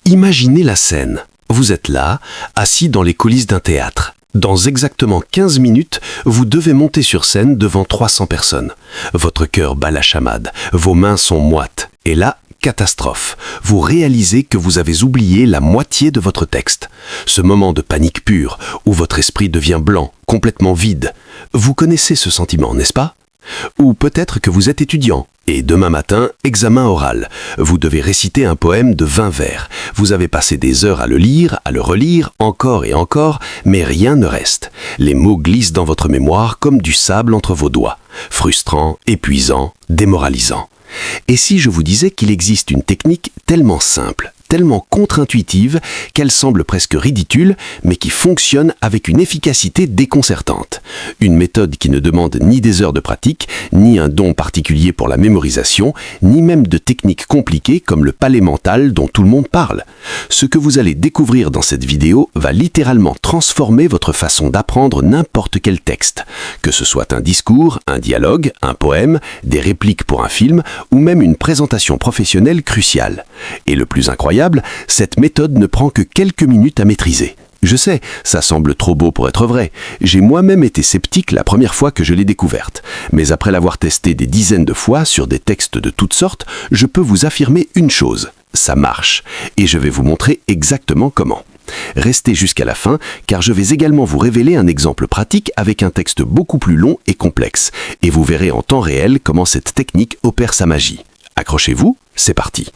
Imaginez la scène. Vous êtes là, assis dans les coulisses d'un théâtre. Dans exactement 15 minutes, vous devez monter sur scène devant 300 personnes. Votre cœur bat la chamade, vos mains sont moites. Et là, catastrophe. Vous réalisez que vous avez oublié la moitié de votre texte. Ce moment de panique pure, où votre esprit devient blanc, complètement vide. Vous connaissez ce sentiment, n'est-ce pas ? Ou peut-être que vous êtes étudiant, et demain matin, examen oral. Vous devez réciter un poème de 20 vers. Vous avez passé des heures à le lire, à le relire, encore et encore, mais rien ne reste. Les mots glissent dans votre mémoire comme du sable entre vos doigts. Frustrant, épuisant, démoralisant. Et si je vous disais qu'il existe une technique tellement simple, tellement contre-intuitive qu'elle semble presque ridicule, mais qui fonctionne avec une efficacité déconcertante. Une méthode qui ne demande ni des heures de pratique, ni un don particulier pour la mémorisation, ni même de techniques compliquées comme le palais mental dont tout le monde parle. Ce que vous allez découvrir dans cette vidéo va littéralement transformer votre façon d'apprendre n'importe quel texte. Que ce soit un discours, un dialogue, un poème, des répliques pour un film, ou même une présentation professionnelle cruciale. Et le plus incroyable, cette méthode ne prend que quelques minutes à maîtriser. Je sais, ça semble trop beau pour être vrai. J'ai moi-même été sceptique la première fois que je l'ai découverte. Mais après l'avoir testée des dizaines de fois sur des textes de toutes sortes, je peux vous affirmer une chose. Ça marche. Et je vais vous montrer exactement comment. Restez jusqu'à la fin, car je vais également vous révéler un exemple pratique avec un texte beaucoup plus long et complexe. Et vous verrez en temps réel comment cette technique opère sa magie. Accrochez-vous, c'est parti.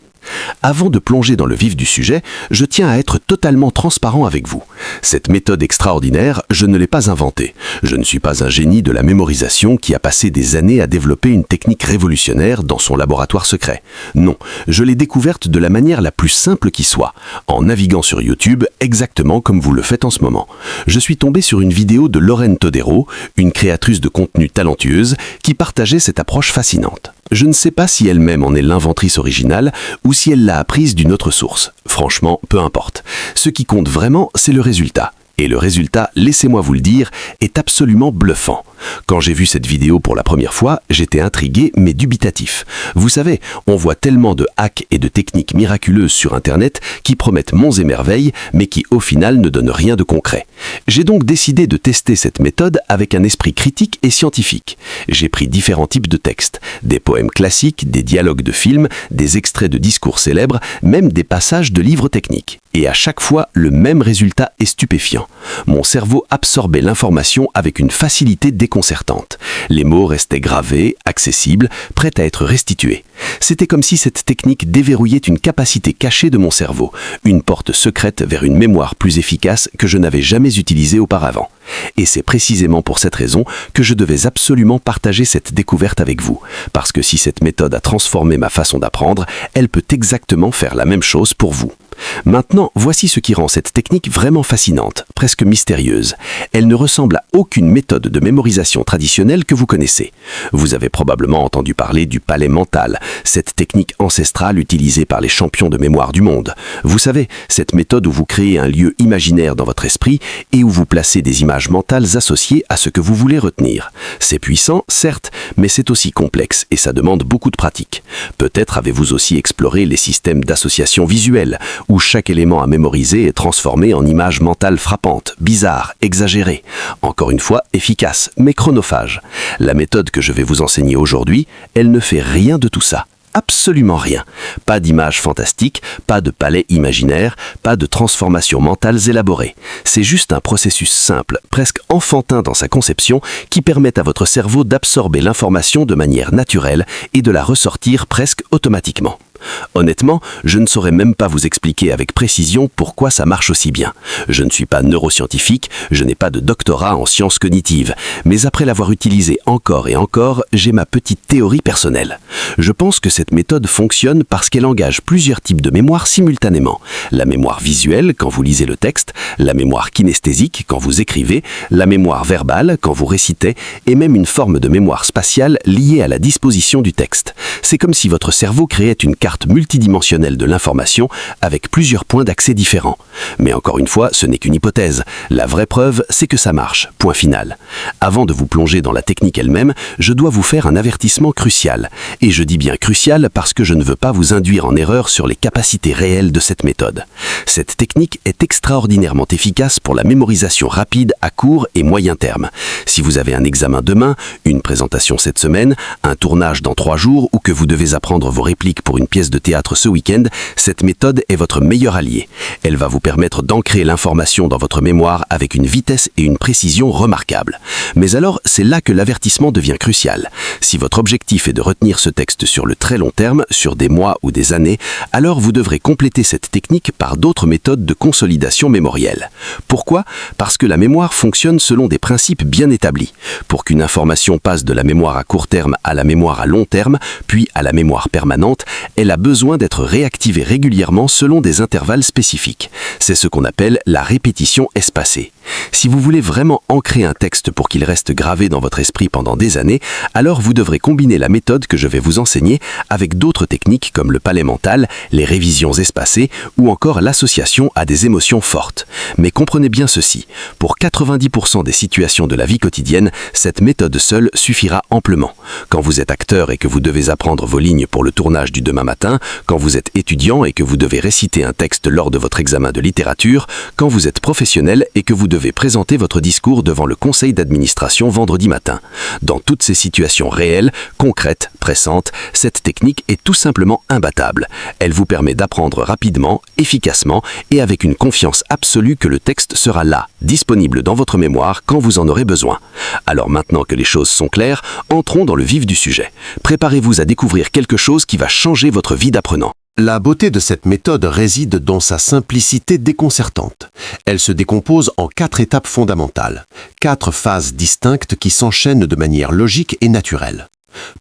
Avant de plonger dans le vif du sujet, je tiens à être totalement transparent avec vous. Cette méthode extraordinaire, je ne l'ai pas inventée. Je ne suis pas un génie de la mémorisation qui a passé des années à développer une technique révolutionnaire dans son laboratoire secret. Non, je l'ai découverte de la manière la plus simple qui soit, en naviguant sur YouTube exactement comme vous le faites en ce moment. Je suis tombé sur une vidéo de Lorraine Todero, une créatrice de contenu talentueuse, qui partageait cette approche fascinante. Je ne sais pas si elle-même en est l'inventrice originale ou si elle l'a apprise d'une autre source. Franchement, peu importe. Ce qui compte vraiment, c'est le résultat. Et le résultat, laissez-moi vous le dire, est absolument bluffant. Quand j'ai vu cette vidéo pour la première fois, j'étais intrigué mais dubitatif. Vous savez, on voit tellement de hacks et de techniques miraculeuses sur Internet qui promettent monts et merveilles, mais qui au final ne donnent rien de concret. J'ai donc décidé de tester cette méthode avec un esprit critique et scientifique. J'ai pris différents types de textes, des poèmes classiques, des dialogues de films, des extraits de discours célèbres, même des passages de livres techniques. Et à chaque fois, le même résultat est stupéfiant. Mon cerveau absorbait l'information avec une facilité déconcertante. Les mots restaient gravés, accessibles, prêts à être restitués. C'était comme si cette technique déverrouillait une capacité cachée de mon cerveau, une porte secrète vers une mémoire plus efficace que je n'avais jamais utilisée auparavant. Et c'est précisément pour cette raison que je devais absolument partager cette découverte avec vous. Parce que si cette méthode a transformé ma façon d'apprendre, elle peut exactement faire la même chose pour vous. Maintenant, voici ce qui rend cette technique vraiment fascinante, presque mystérieuse. Elle ne ressemble à aucune méthode de mémorisation traditionnelle que vous connaissez. Vous avez probablement entendu parler du palais mental, cette technique ancestrale utilisée par les champions de mémoire du monde. Vous savez, cette méthode où vous créez un lieu imaginaire dans votre esprit et où vous placez des images mentales associées à ce que vous voulez retenir. C'est puissant, certes, mais c'est aussi complexe et ça demande beaucoup de pratique. Peut-être avez-vous aussi exploré les systèmes d'association visuelle, où chaque élément à mémoriser est transformé en images mentales frappantes, bizarres, exagérées. Encore une fois, efficace, mais chronophage. La méthode que je vais vous enseigner aujourd'hui, elle ne fait rien de tout ça. Absolument rien. Pas d'images fantastiques, pas de palais imaginaires, pas de transformations mentales élaborées. C'est juste un processus simple, presque enfantin dans sa conception, qui permet à votre cerveau d'absorber l'information de manière naturelle et de la ressortir presque automatiquement. Honnêtement, je ne saurais même pas vous expliquer avec précision pourquoi ça marche aussi bien. Je ne suis pas neuroscientifique, je n'ai pas de doctorat en sciences cognitives, mais après l'avoir utilisé encore et encore, j'ai ma petite théorie personnelle. Je pense que cette méthode fonctionne parce qu'elle engage plusieurs types de mémoire simultanément. La mémoire visuelle quand vous lisez le texte, la mémoire kinesthésique quand vous écrivez, la mémoire verbale quand vous récitez, et même une forme de mémoire spatiale liée à la disposition du texte. C'est comme si votre cerveau créait une carte carte multidimensionnelle de l'information avec plusieurs points d'accès différents. Mais encore une fois, ce n'est qu'une hypothèse. La vraie preuve, c'est que ça marche. Point final. Avant de vous plonger dans la technique elle-même, je dois vous faire un avertissement crucial. Et je dis bien crucial parce que je ne veux pas vous induire en erreur sur les capacités réelles de cette méthode. Cette technique est extraordinairement efficace pour la mémorisation rapide à court et moyen terme. Si vous avez un examen demain, une présentation cette semaine, un tournage dans 3 jours ou que vous devez apprendre vos répliques pour une pièce de théâtre ce week-end, cette méthode est votre meilleur allié. Elle va vous permettre d'ancrer l'information dans votre mémoire avec une vitesse et une précision remarquables. Mais alors, c'est là que l'avertissement devient crucial. Si votre objectif est de retenir ce texte sur le très long terme, sur des mois ou des années, alors vous devrez compléter cette technique par d'autres méthodes de consolidation mémorielle. Pourquoi ? Parce que la mémoire fonctionne selon des principes bien établis. Pour qu'une information passe de la mémoire à court terme à la mémoire à long terme, puis à la mémoire permanente, elle a besoin d'être réactivée régulièrement selon des intervalles spécifiques. C'est ce qu'on appelle la répétition espacée. Si vous voulez vraiment ancrer un texte pour qu'il reste gravé dans votre esprit pendant des années, alors vous devrez combiner la méthode que je vais vous enseigner avec d'autres techniques comme le palais mental, les révisions espacées ou encore l'association à des émotions fortes. Mais comprenez bien ceci, pour 90% des situations de la vie quotidienne, cette méthode seule suffira amplement. Quand vous êtes acteur et que vous devez apprendre vos lignes pour le tournage du demain matin, quand vous êtes étudiant et que vous devez réciter un texte lors de votre examen de littérature, quand vous êtes professionnel et que vous devez présenter votre discours devant le conseil d'administration vendredi matin. Dans toutes ces situations réelles, concrètes, pressantes, cette technique est tout simplement imbattable. Elle vous permet d'apprendre rapidement, efficacement et avec une confiance absolue que le texte sera là, disponible dans votre mémoire quand vous en aurez besoin. Alors maintenant que les choses sont claires, entrons dans le vif du sujet. Préparez-vous à découvrir quelque chose qui va changer votre vie d'apprenant. La beauté de cette méthode réside dans sa simplicité déconcertante. Elle se décompose en 4 étapes fondamentales, 4 phases distinctes qui s'enchaînent de manière logique et naturelle.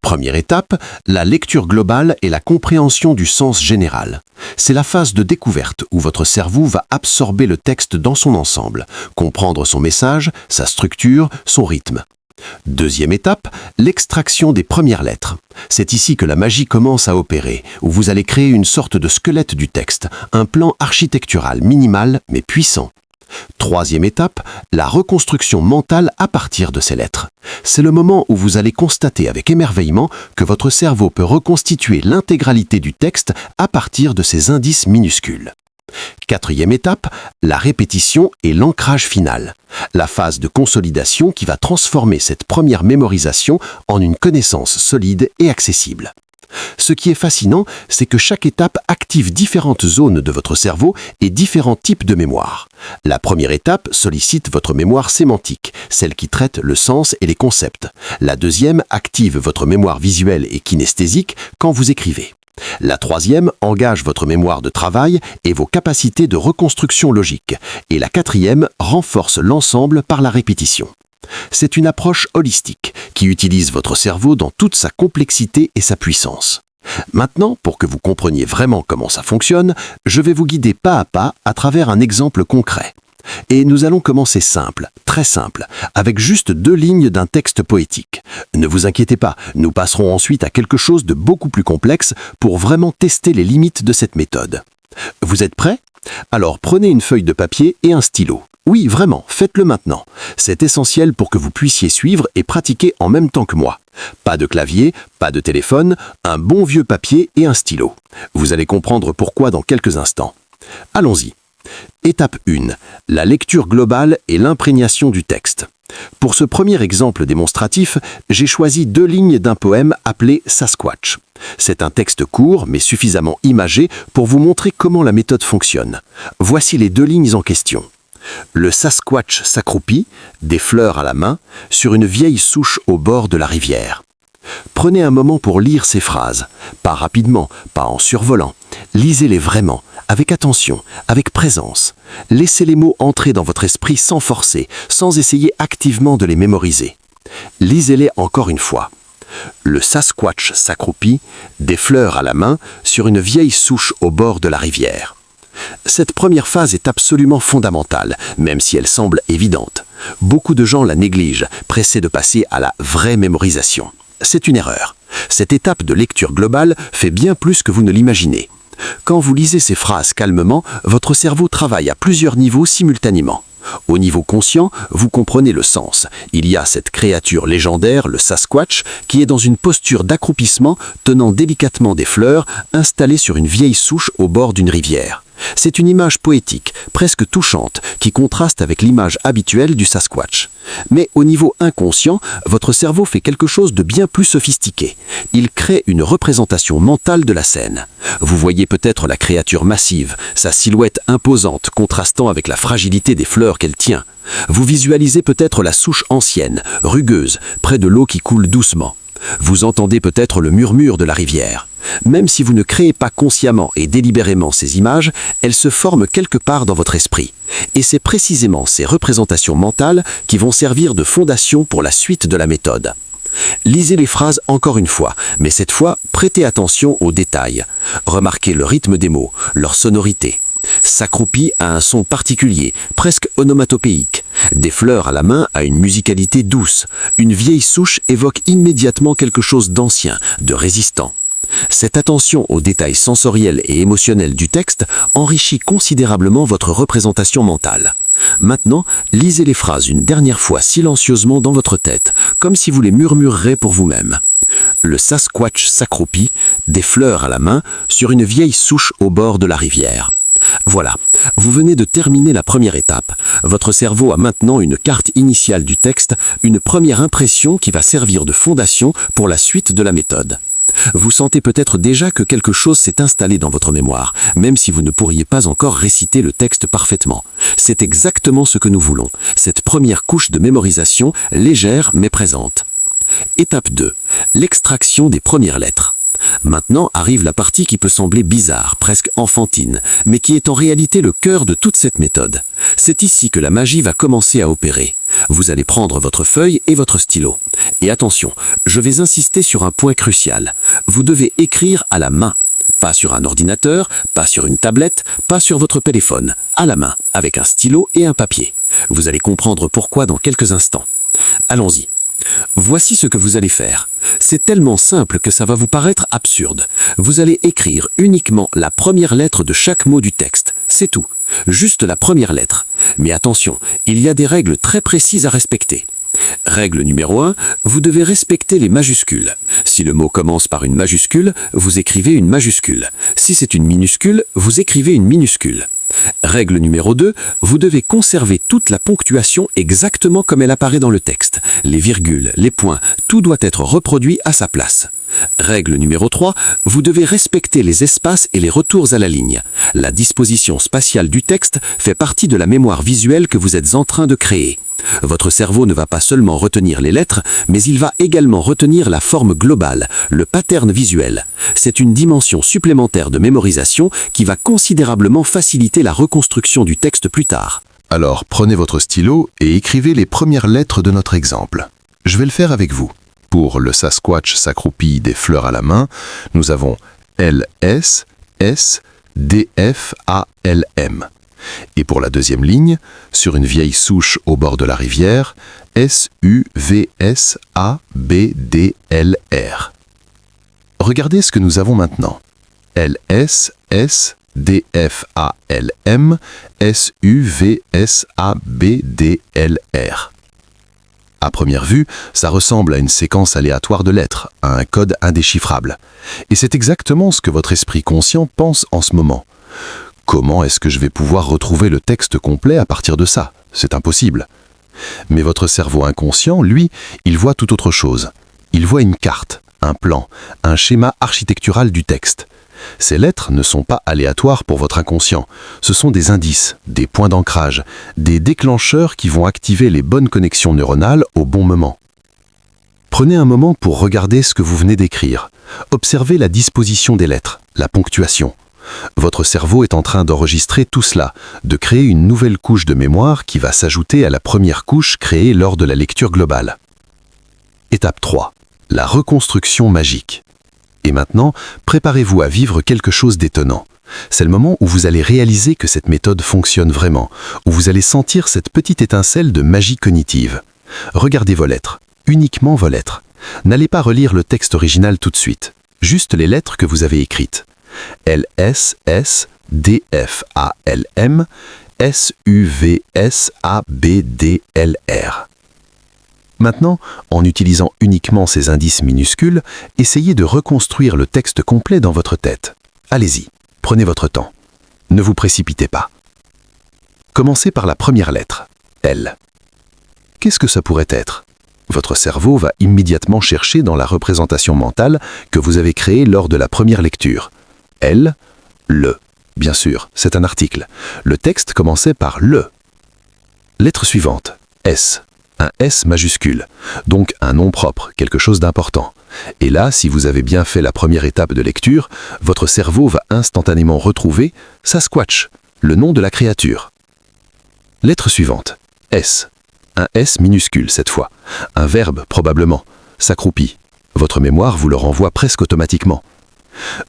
Première étape, la lecture globale et la compréhension du sens général. C'est la phase de découverte où votre cerveau va absorber le texte dans son ensemble, comprendre son message, sa structure, son rythme. Deuxième étape, l'extraction des premières lettres. C'est ici que la magie commence à opérer, où vous allez créer une sorte de squelette du texte, un plan architectural minimal mais puissant. Troisième étape, la reconstruction mentale à partir de ces lettres. C'est le moment où vous allez constater avec émerveillement que votre cerveau peut reconstituer l'intégralité du texte à partir de ces indices minuscules. Quatrième étape, la répétition et l'ancrage final. La phase de consolidation qui va transformer cette première mémorisation en une connaissance solide et accessible. Ce qui est fascinant, c'est que chaque étape active différentes zones de votre cerveau et différents types de mémoire. La première étape sollicite votre mémoire sémantique, celle qui traite le sens et les concepts. La deuxième active votre mémoire visuelle et kinesthésique quand vous écrivez. La troisième engage votre mémoire de travail et vos capacités de reconstruction logique. Et la quatrième renforce l'ensemble par la répétition. C'est une approche holistique qui utilise votre cerveau dans toute sa complexité et sa puissance. Maintenant, pour que vous compreniez vraiment comment ça fonctionne, je vais vous guider pas à pas à travers un exemple concret. Et nous allons commencer simple, très simple, avec juste 2 lignes d'un texte poétique. Ne vous inquiétez pas, nous passerons ensuite à quelque chose de beaucoup plus complexe pour vraiment tester les limites de cette méthode. Vous êtes prêts ? Alors prenez une feuille de papier et un stylo. Oui, vraiment, faites-le maintenant. C'est essentiel pour que vous puissiez suivre et pratiquer en même temps que moi. Pas de clavier, pas de téléphone, un bon vieux papier et un stylo. Vous allez comprendre pourquoi dans quelques instants. Allons-y. Étape 1. La lecture globale et l'imprégnation du texte. Pour ce premier exemple démonstratif, j'ai choisi 2 lignes d'un poème appelé Sasquatch. C'est un texte court mais suffisamment imagé pour vous montrer comment la méthode fonctionne. Voici les 2 lignes en question. Le Sasquatch s'accroupit, des fleurs à la main, sur une vieille souche au bord de la rivière. Prenez un moment pour lire ces phrases, pas rapidement, pas en survolant. Lisez-les vraiment, avec attention, avec présence. Laissez les mots entrer dans votre esprit sans forcer, sans essayer activement de les mémoriser. Lisez-les encore une fois. Le Sasquatch s'accroupit, des fleurs à la main, sur une vieille souche au bord de la rivière. Cette première phase est absolument fondamentale, même si elle semble évidente. Beaucoup de gens la négligent, pressés de passer à la vraie mémorisation. C'est une erreur. Cette étape de lecture globale fait bien plus que vous ne l'imaginez. Quand vous lisez ces phrases calmement, votre cerveau travaille à plusieurs niveaux simultanément. Au niveau conscient, vous comprenez le sens. Il y a cette créature légendaire, le Sasquatch, qui est dans une posture d'accroupissement, tenant délicatement des fleurs, installées sur une vieille souche au bord d'une rivière. C'est une image poétique, presque touchante, qui contraste avec l'image habituelle du Sasquatch. Mais au niveau inconscient, votre cerveau fait quelque chose de bien plus sophistiqué. Il crée une représentation mentale de la scène. Vous voyez peut-être la créature massive, sa silhouette imposante contrastant avec la fragilité des fleurs qu'elle tient. Vous visualisez peut-être la souche ancienne, rugueuse, près de l'eau qui coule doucement. Vous entendez peut-être le murmure de la rivière. Même si vous ne créez pas consciemment et délibérément ces images, elles se forment quelque part dans votre esprit. Et c'est précisément ces représentations mentales qui vont servir de fondation pour la suite de la méthode. Lisez les phrases encore une fois, mais cette fois, prêtez attention aux détails. Remarquez le rythme des mots, leur sonorité. S'accroupit à un son particulier, presque onomatopéique. Des fleurs à la main à une musicalité douce. Une vieille souche évoque immédiatement quelque chose d'ancien, de résistant. Cette attention aux détails sensoriels et émotionnels du texte enrichit considérablement votre représentation mentale. Maintenant, lisez les phrases une dernière fois silencieusement dans votre tête, comme si vous les murmurerez pour vous-même. Le Sasquatch s'accroupit, des fleurs à la main, sur une vieille souche au bord de la rivière. Voilà, vous venez de terminer la première étape. Votre cerveau a maintenant une carte initiale du texte, une première impression qui va servir de fondation pour la suite de la méthode. Vous sentez peut-être déjà que quelque chose s'est installé dans votre mémoire, même si vous ne pourriez pas encore réciter le texte parfaitement. C'est exactement ce que nous voulons, cette première couche de mémorisation, légère mais présente. Étape 2. L'extraction des premières lettres. Maintenant arrive la partie qui peut sembler bizarre, presque enfantine, mais qui est en réalité le cœur de toute cette méthode. C'est ici que la magie va commencer à opérer. Vous allez prendre votre feuille et votre stylo. Et attention, je vais insister sur un point crucial. Vous devez écrire à la main. Pas sur un ordinateur, pas sur une tablette, pas sur votre téléphone. À la main, avec un stylo et un papier. Vous allez comprendre pourquoi dans quelques instants. Allons-y. Voici ce que vous allez faire. C'est tellement simple que ça va vous paraître absurde. Vous allez écrire uniquement la première lettre de chaque mot du texte. C'est tout. Juste la première lettre. Mais attention, il y a des règles très précises à respecter. Règle numéro 1, vous devez respecter les majuscules. Si le mot commence par une majuscule, vous écrivez une majuscule. Si c'est une minuscule, vous écrivez une minuscule. Règle numéro 2, vous devez conserver toute la ponctuation exactement comme elle apparaît dans le texte. Les virgules, les points, tout doit être reproduit à sa place. Règle numéro 3, vous devez respecter les espaces et les retours à la ligne. La disposition spatiale du texte fait partie de la mémoire visuelle que vous êtes en train de créer. Votre cerveau ne va pas seulement retenir les lettres, mais il va également retenir la forme globale, le pattern visuel. C'est une dimension supplémentaire de mémorisation qui va considérablement faciliter la reconstruction du texte plus tard. Alors, prenez votre stylo et écrivez les premières lettres de notre exemple. Je vais le faire avec vous. Pour le Sasquatch s'accroupit des fleurs à la main, nous avons LS, S, DF, ALM. Et pour la deuxième ligne, sur une vieille souche au bord de la rivière, SUVSABDLR. Regardez ce que nous avons maintenant. LS, S, DFALM, SUVSABDLR. À première vue, ça ressemble à une séquence aléatoire de lettres, à un code indéchiffrable. Et c'est exactement ce que votre esprit conscient pense en ce moment. Comment est-ce que je vais pouvoir retrouver le texte complet à partir de ça? C'est impossible. Mais votre cerveau inconscient, lui, il voit tout autre chose. Il voit une carte, un plan, un schéma architectural du texte. Ces lettres ne sont pas aléatoires pour votre inconscient. Ce sont des indices, des points d'ancrage, des déclencheurs qui vont activer les bonnes connexions neuronales au bon moment. Prenez un moment pour regarder ce que vous venez d'écrire. Observez la disposition des lettres, la ponctuation. Votre cerveau est en train d'enregistrer tout cela, de créer une nouvelle couche de mémoire qui va s'ajouter à la première couche créée lors de la lecture globale. Étape 3. La reconstruction magique. Et maintenant, préparez-vous à vivre quelque chose d'étonnant. C'est le moment où vous allez réaliser que cette méthode fonctionne vraiment, où vous allez sentir cette petite étincelle de magie cognitive. Regardez vos lettres, uniquement vos lettres. N'allez pas relire le texte original tout de suite, juste les lettres que vous avez écrites. LS, S, D, F, A, L, M, S, U, V, S, A, B, D, L, R. Maintenant, en utilisant uniquement ces indices minuscules, essayez de reconstruire le texte complet dans votre tête. Allez-y, prenez votre temps. Ne vous précipitez pas. Commencez par la première lettre, L. Qu'est-ce que ça pourrait être ? Votre cerveau va immédiatement chercher dans la représentation mentale que vous avez créée lors de la première lecture. L, le. Bien sûr, c'est un article. Le texte commençait par le. Lettre suivante, S. Un S majuscule, donc un nom propre, quelque chose d'important. Et là, si vous avez bien fait la première étape de lecture, votre cerveau va instantanément retrouver Sasquatch, le nom de la créature. Lettre suivante, S. Un S minuscule cette fois. Un verbe probablement, s'accroupit. Votre mémoire vous le renvoie presque automatiquement.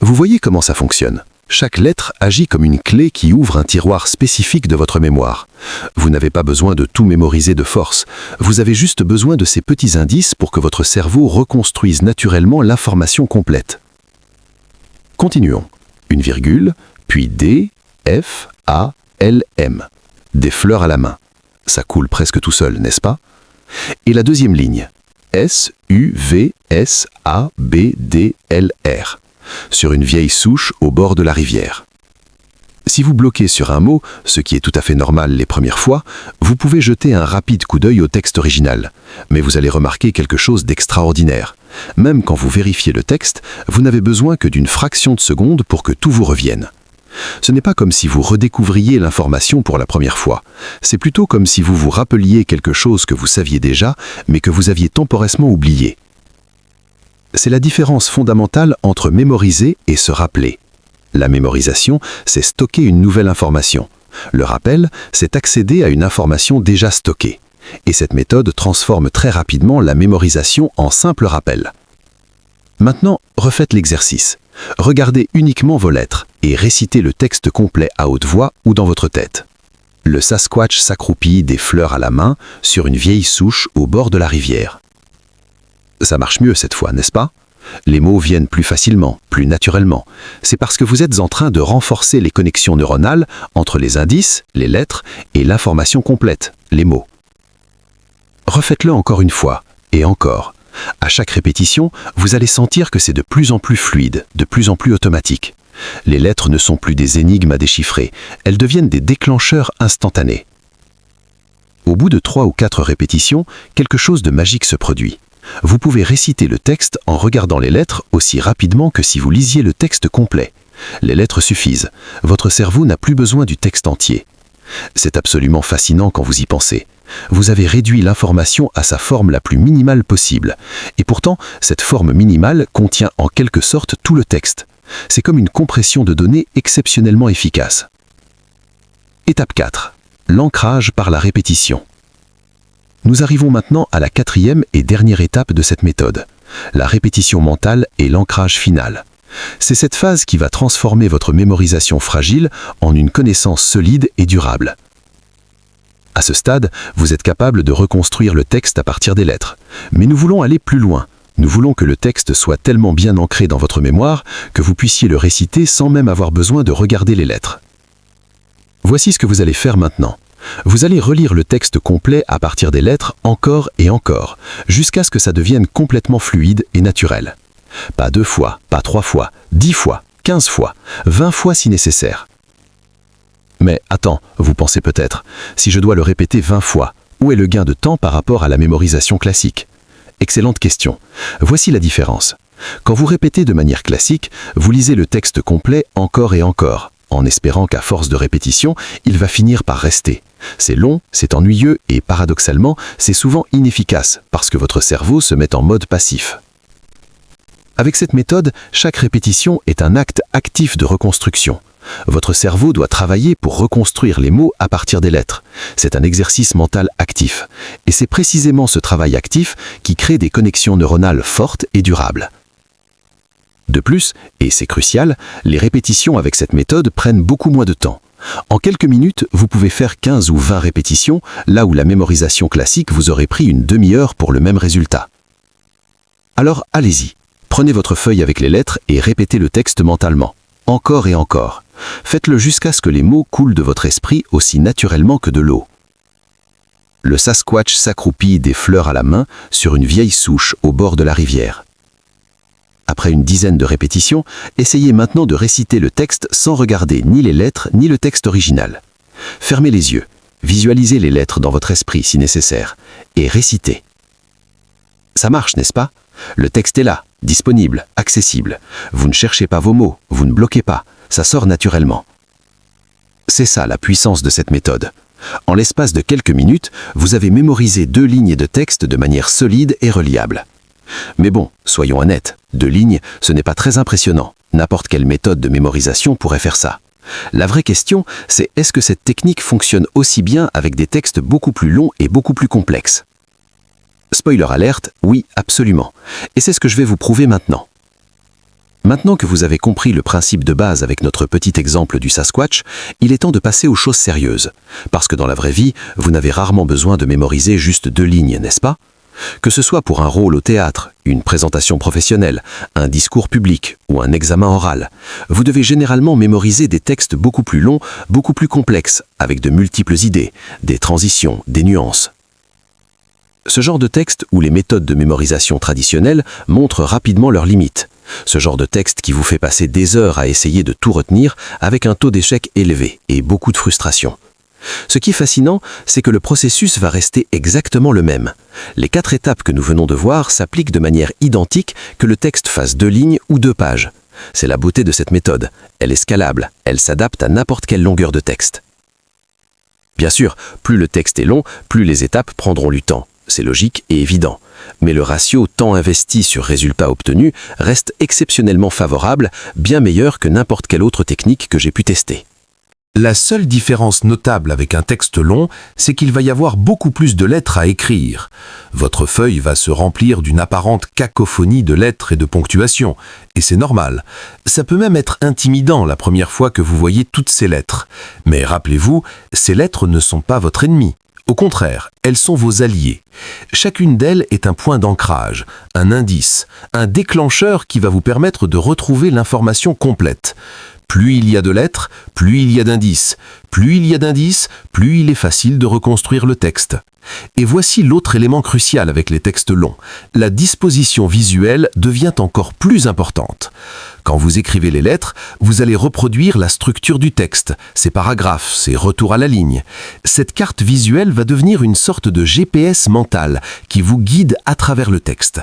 Vous voyez comment ça fonctionne. Chaque lettre agit comme une clé qui ouvre un tiroir spécifique de votre mémoire. Vous n'avez pas besoin de tout mémoriser de force. Vous avez juste besoin de ces petits indices pour que votre cerveau reconstruise naturellement l'information complète. Continuons. Une virgule, puis D, F, A, L, M. Des fleurs à la main. Ça coule presque tout seul, n'est-ce pas? Et la deuxième ligne. S, U, V, S, A, B, D, L, R. Sur une vieille souche au bord de la rivière. Si vous bloquez sur un mot, ce qui est tout à fait normal les premières fois, vous pouvez jeter un rapide coup d'œil au texte original. Mais vous allez remarquer quelque chose d'extraordinaire. Même quand vous vérifiez le texte, vous n'avez besoin que d'une fraction de seconde pour que tout vous revienne. Ce n'est pas comme si vous redécouvriez l'information pour la première fois. C'est plutôt comme si vous vous rappeliez quelque chose que vous saviez déjà, mais que vous aviez temporairement oublié. C'est la différence fondamentale entre mémoriser et se rappeler. La mémorisation, c'est stocker une nouvelle information. Le rappel, c'est accéder à une information déjà stockée. Et cette méthode transforme très rapidement la mémorisation en simple rappel. Maintenant, refaites l'exercice. Regardez uniquement vos lettres et récitez le texte complet à haute voix ou dans votre tête. Le Sasquatch s'accroupit des fleurs à la main sur une vieille souche au bord de la rivière. Ça marche mieux cette fois, n'est-ce pas? Les mots viennent plus facilement, plus naturellement. C'est parce que vous êtes en train de renforcer les connexions neuronales entre les indices, les lettres et l'information complète, les mots. Refaites-le encore une fois, et encore. À chaque répétition, vous allez sentir que c'est de plus en plus fluide, de plus en plus automatique. Les lettres ne sont plus des énigmes à déchiffrer, elles deviennent des déclencheurs instantanés. Au bout de 3 ou 4 répétitions, quelque chose de magique se produit. Vous pouvez réciter le texte en regardant les lettres aussi rapidement que si vous lisiez le texte complet. Les lettres suffisent. Votre cerveau n'a plus besoin du texte entier. C'est absolument fascinant quand vous y pensez. Vous avez réduit l'information à sa forme la plus minimale possible. Et pourtant, cette forme minimale contient en quelque sorte tout le texte. C'est comme une compression de données exceptionnellement efficace. Étape 4. L'ancrage par la répétition. Nous arrivons maintenant à la 4e et dernière étape de cette méthode, la répétition mentale et l'ancrage final. C'est cette phase qui va transformer votre mémorisation fragile en une connaissance solide et durable. À ce stade, vous êtes capable de reconstruire le texte à partir des lettres. Mais nous voulons aller plus loin. Nous voulons que le texte soit tellement bien ancré dans votre mémoire que vous puissiez le réciter sans même avoir besoin de regarder les lettres. Voici ce que vous allez faire maintenant. Vous allez relire le texte complet à partir des lettres encore et encore, jusqu'à ce que ça devienne complètement fluide et naturel. Pas 2 fois, pas 3 fois, 10 fois, 15 fois, 20 fois si nécessaire. Mais attends, vous pensez peut-être, si je dois le répéter 20 fois, où est le gain de temps par rapport à la mémorisation classique? Excellente question. Voici la différence. Quand vous répétez de manière classique, vous lisez le texte complet encore et encore, en espérant qu'à force de répétition, il va finir par rester. C'est long, c'est ennuyeux et paradoxalement, c'est souvent inefficace parce que votre cerveau se met en mode passif. Avec cette méthode, chaque répétition est un acte actif de reconstruction. Votre cerveau doit travailler pour reconstruire les mots à partir des lettres. C'est un exercice mental actif. Et c'est précisément ce travail actif qui crée des connexions neuronales fortes et durables. De plus, et c'est crucial, les répétitions avec cette méthode prennent beaucoup moins de temps. En quelques minutes, vous pouvez faire 15 ou 20 répétitions, là où la mémorisation classique vous aurait pris une demi-heure pour le même résultat. Alors allez-y, prenez votre feuille avec les lettres et répétez le texte mentalement, encore et encore. Faites-le jusqu'à ce que les mots coulent de votre esprit aussi naturellement que de l'eau. Le Sasquatch s'accroupit des fleurs à la main sur une vieille souche au bord de la rivière. Après une dizaine de répétitions, essayez maintenant de réciter le texte sans regarder ni les lettres ni le texte original. Fermez les yeux, visualisez les lettres dans votre esprit si nécessaire, et récitez. Ça marche, n'est-ce pas? Le texte est là, disponible, accessible. Vous ne cherchez pas vos mots, vous ne bloquez pas, ça sort naturellement. C'est ça la puissance de cette méthode. En l'espace de quelques minutes, vous avez mémorisé 2 lignes de texte de manière solide et reliable. Mais bon, soyons honnêtes, 2 lignes, ce n'est pas très impressionnant. N'importe quelle méthode de mémorisation pourrait faire ça. La vraie question, c'est est-ce que cette technique fonctionne aussi bien avec des textes beaucoup plus longs et beaucoup plus complexes? Spoiler alerte, oui, absolument. Et c'est ce que je vais vous prouver maintenant. Maintenant que vous avez compris le principe de base avec notre petit exemple du Sasquatch, il est temps de passer aux choses sérieuses. Parce que dans la vraie vie, vous n'avez rarement besoin de mémoriser juste 2 lignes, n'est-ce pas? Que ce soit pour un rôle au théâtre, une présentation professionnelle, un discours public ou un examen oral, vous devez généralement mémoriser des textes beaucoup plus longs, beaucoup plus complexes, avec de multiples idées, des transitions, des nuances. Ce genre de texte où les méthodes de mémorisation traditionnelles montrent rapidement leurs limites. Ce genre de texte qui vous fait passer des heures à essayer de tout retenir avec un taux d'échec élevé et beaucoup de frustration. Ce qui est fascinant, c'est que le processus va rester exactement le même. Les 4 étapes que nous venons de voir s'appliquent de manière identique que le texte fasse 2 lignes ou 2 pages. C'est la beauté de cette méthode. Elle est scalable, elle s'adapte à n'importe quelle longueur de texte. Bien sûr, plus le texte est long, plus les étapes prendront du temps. C'est logique et évident. Mais le ratio temps investi sur résultat obtenu reste exceptionnellement favorable, bien meilleur que n'importe quelle autre technique que j'ai pu tester. La seule différence notable avec un texte long, c'est qu'il va y avoir beaucoup plus de lettres à écrire. Votre feuille va se remplir d'une apparente cacophonie de lettres et de ponctuation, et c'est normal. Ça peut même être intimidant la première fois que vous voyez toutes ces lettres. Mais rappelez-vous, ces lettres ne sont pas votre ennemi. Au contraire, elles sont vos alliés. Chacune d'elles est un point d'ancrage, un indice, un déclencheur qui va vous permettre de retrouver l'information complète. Plus il y a de lettres, plus il y a d'indices. Plus il y a d'indices, plus il est facile de reconstruire le texte. Et voici l'autre élément crucial avec les textes longs. La disposition visuelle devient encore plus importante. Quand vous écrivez les lettres, vous allez reproduire la structure du texte, ses paragraphes, ses retours à la ligne. Cette carte visuelle va devenir une sorte de GPS mental qui vous guide à travers le texte.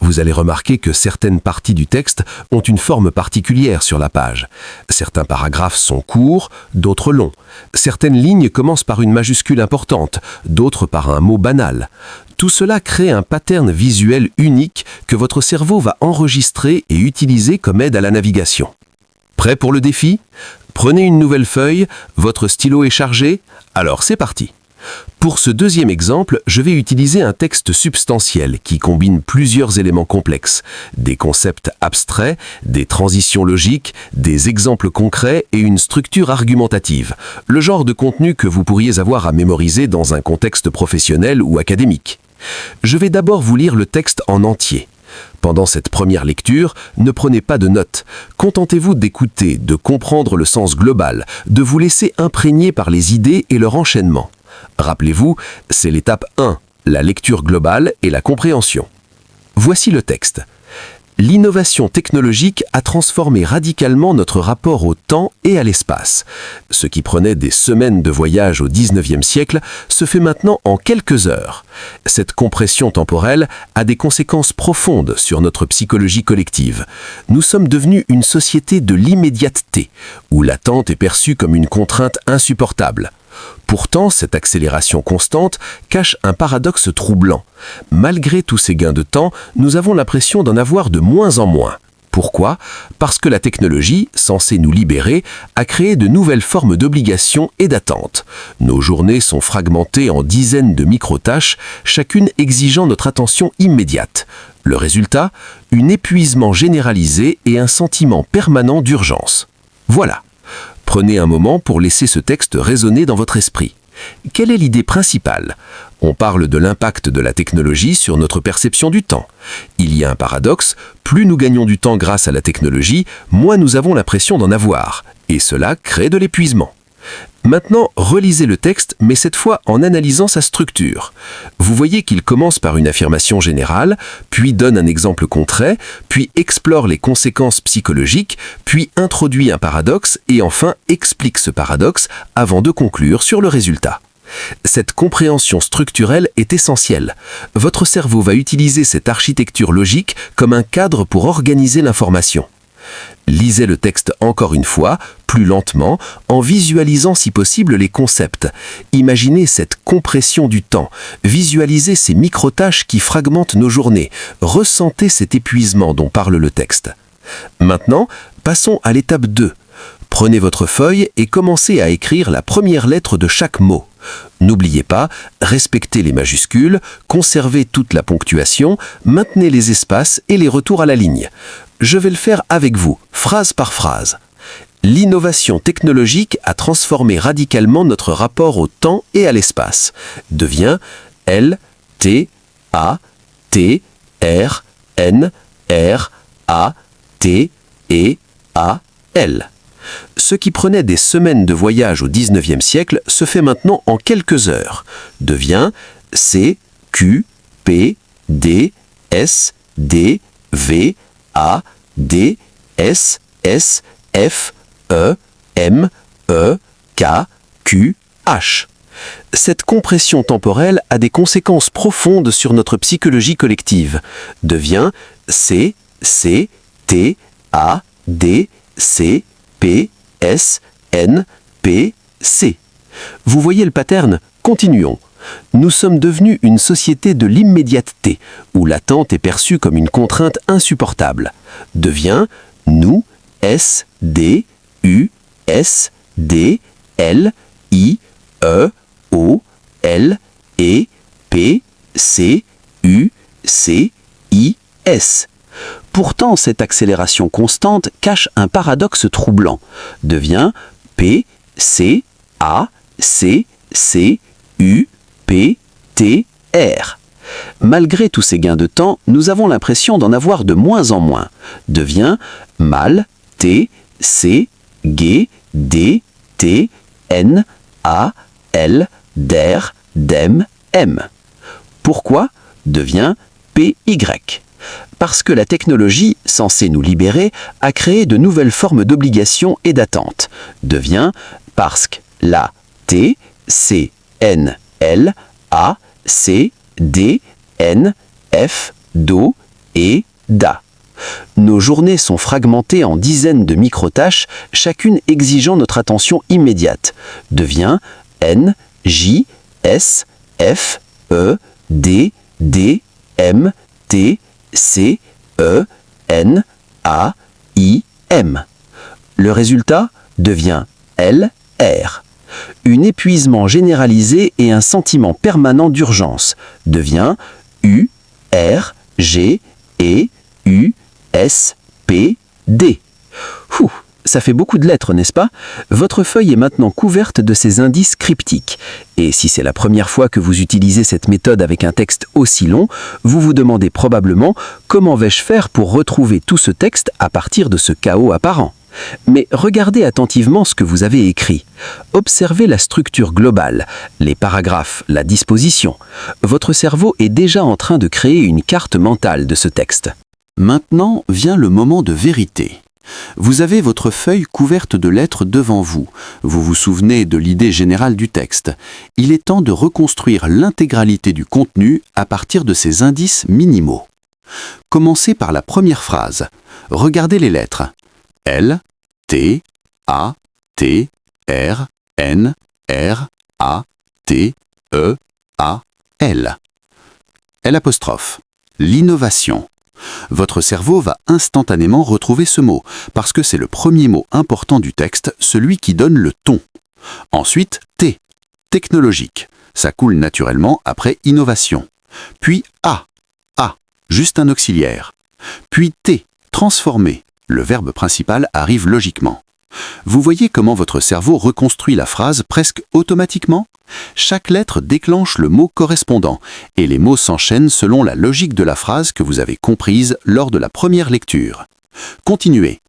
Vous allez remarquer que certaines parties du texte ont une forme particulière sur la page. Certains paragraphes sont courts, d'autres longs. Certaines lignes commencent par une majuscule importante, d'autres par un mot banal. Tout cela crée un pattern visuel unique que votre cerveau va enregistrer et utiliser comme aide à la navigation. Prêt pour le défi? Prenez une nouvelle feuille, votre stylo est chargé, alors c'est parti. Pour ce deuxième exemple, je vais utiliser un texte substantiel qui combine plusieurs éléments complexes, des concepts abstraits, des transitions logiques, des exemples concrets et une structure argumentative, le genre de contenu que vous pourriez avoir à mémoriser dans un contexte professionnel ou académique. Je vais d'abord vous lire le texte en entier. Pendant cette première lecture, ne prenez pas de notes. Contentez-vous d'écouter, de comprendre le sens global, de vous laisser imprégner par les idées et leur enchaînement. Rappelez-vous, c'est l'étape 1, la lecture globale et la compréhension. Voici le texte. L'innovation technologique a transformé radicalement notre rapport au temps et à l'espace. Ce qui prenait des semaines de voyage au XIXe siècle se fait maintenant en quelques heures. Cette compression temporelle a des conséquences profondes sur notre psychologie collective. Nous sommes devenus une société de l'immédiateté, où l'attente est perçue comme une contrainte insupportable. Pourtant, cette accélération constante cache un paradoxe troublant. Malgré tous ces gains de temps, nous avons l'impression d'en avoir de moins en moins. Pourquoi? Parce que la technologie, censée nous libérer, a créé de nouvelles formes d'obligations et d'attentes. Nos journées sont fragmentées en dizaines de micro-tâches, chacune exigeant notre attention immédiate. Le résultat? Un épuisement généralisé et un sentiment permanent d'urgence. Voilà. Prenez un moment pour laisser ce texte résonner dans votre esprit. Quelle est l'idée principale? On parle de l'impact de la technologie sur notre perception du temps. Il y a un paradoxe, plus nous gagnons du temps grâce à la technologie, moins nous avons l'impression d'en avoir, et cela crée de l'épuisement. Maintenant, relisez le texte, mais cette fois en analysant sa structure. Vous voyez qu'il commence par une affirmation générale, puis donne un exemple concret, puis explore les conséquences psychologiques, puis introduit un paradoxe et enfin explique ce paradoxe avant de conclure sur le résultat. Cette compréhension structurelle est essentielle. Votre cerveau va utiliser cette architecture logique comme un cadre pour organiser l'information. Lisez le texte encore une fois, plus lentement, en visualisant si possible les concepts. Imaginez cette compression du temps, visualisez ces micro-tâches qui fragmentent nos journées, ressentez cet épuisement dont parle le texte. Maintenant, passons à l'étape 2. Prenez votre feuille et commencez à écrire la première lettre de chaque mot. N'oubliez pas, respectez les majuscules, conservez toute la ponctuation, maintenez les espaces et les retours à la ligne. Je vais le faire avec vous, phrase par phrase. L'innovation technologique a transformé radicalement notre rapport au temps et à l'espace. Devient L, T, A, T, R, N, R, A, T, E, A, L. Ce qui prenait des semaines de voyage au XIXe siècle se fait maintenant en quelques heures. Devient C, Q, P, D, S, D, V, A, D, S, S, F, E, M, E, K, Q, H. Cette compression temporelle a des conséquences profondes sur notre psychologie collective. Devient C, C, T, A, D, C, P, S, N, P, C. Vous voyez le pattern? Continuons. Nous sommes devenus une société de l'immédiateté, où l'attente est perçue comme une contrainte insupportable. Devient nous, S, D, U, S, D, L, I, E, O, L, E, P, C, U, C, I, S. Pourtant, cette accélération constante cache un paradoxe troublant. Devient P, C, A, C, C, U, P, T, R. Malgré tous ces gains de temps, nous avons l'impression d'en avoir de moins en moins. Devient mal, T, C, G, D, T, N, A, L, DER, DEM, M. Pourquoi? Devient P, Y. Parce que la technologie, censée nous libérer, a créé de nouvelles formes d'obligations et d'attentes. Devient parce que la T, C, N, L, A, C, D, N, F, DO, E, DA. Nos journées sont fragmentées en dizaines de micro-tâches, chacune exigeant notre attention immédiate. Devient N, J, S, F, E, D, D, M, T, C, E, N, A, I, M. Le résultat devient L, R. Un épuisement généralisé et un sentiment permanent d'urgence devient U, R, G, E, U, S, P, D. Ouh, ça fait beaucoup de lettres, n'est-ce pas? Votre feuille est maintenant couverte de ces indices cryptiques. Et si c'est la première fois que vous utilisez cette méthode avec un texte aussi long, vous vous demandez probablement comment vais-je faire pour retrouver tout ce texte à partir de ce chaos apparent. Mais regardez attentivement ce que vous avez écrit. Observez la structure globale, les paragraphes, la disposition. Votre cerveau est déjà en train de créer une carte mentale de ce texte. Maintenant vient le moment de vérité. Vous avez votre feuille couverte de lettres devant vous. Vous vous souvenez de l'idée générale du texte. Il est temps de reconstruire l'intégralité du contenu à partir de ces indices minimaux. Commencez par la première phrase. Regardez les lettres. L, T, A, T, R, N, R, A, T, E, A, L. L'. L'innovation. Votre cerveau va instantanément retrouver ce mot, parce que c'est le premier mot important du texte, celui qui donne le ton. Ensuite, T, technologique. Ça coule naturellement après innovation. Puis A, juste un auxiliaire. Puis T, transformer. Le verbe principal arrive logiquement. Vous voyez comment votre cerveau reconstruit la phrase presque automatiquement? Chaque lettre déclenche le mot correspondant, et les mots s'enchaînent selon la logique de la phrase que vous avez comprise lors de la première lecture. Continuez.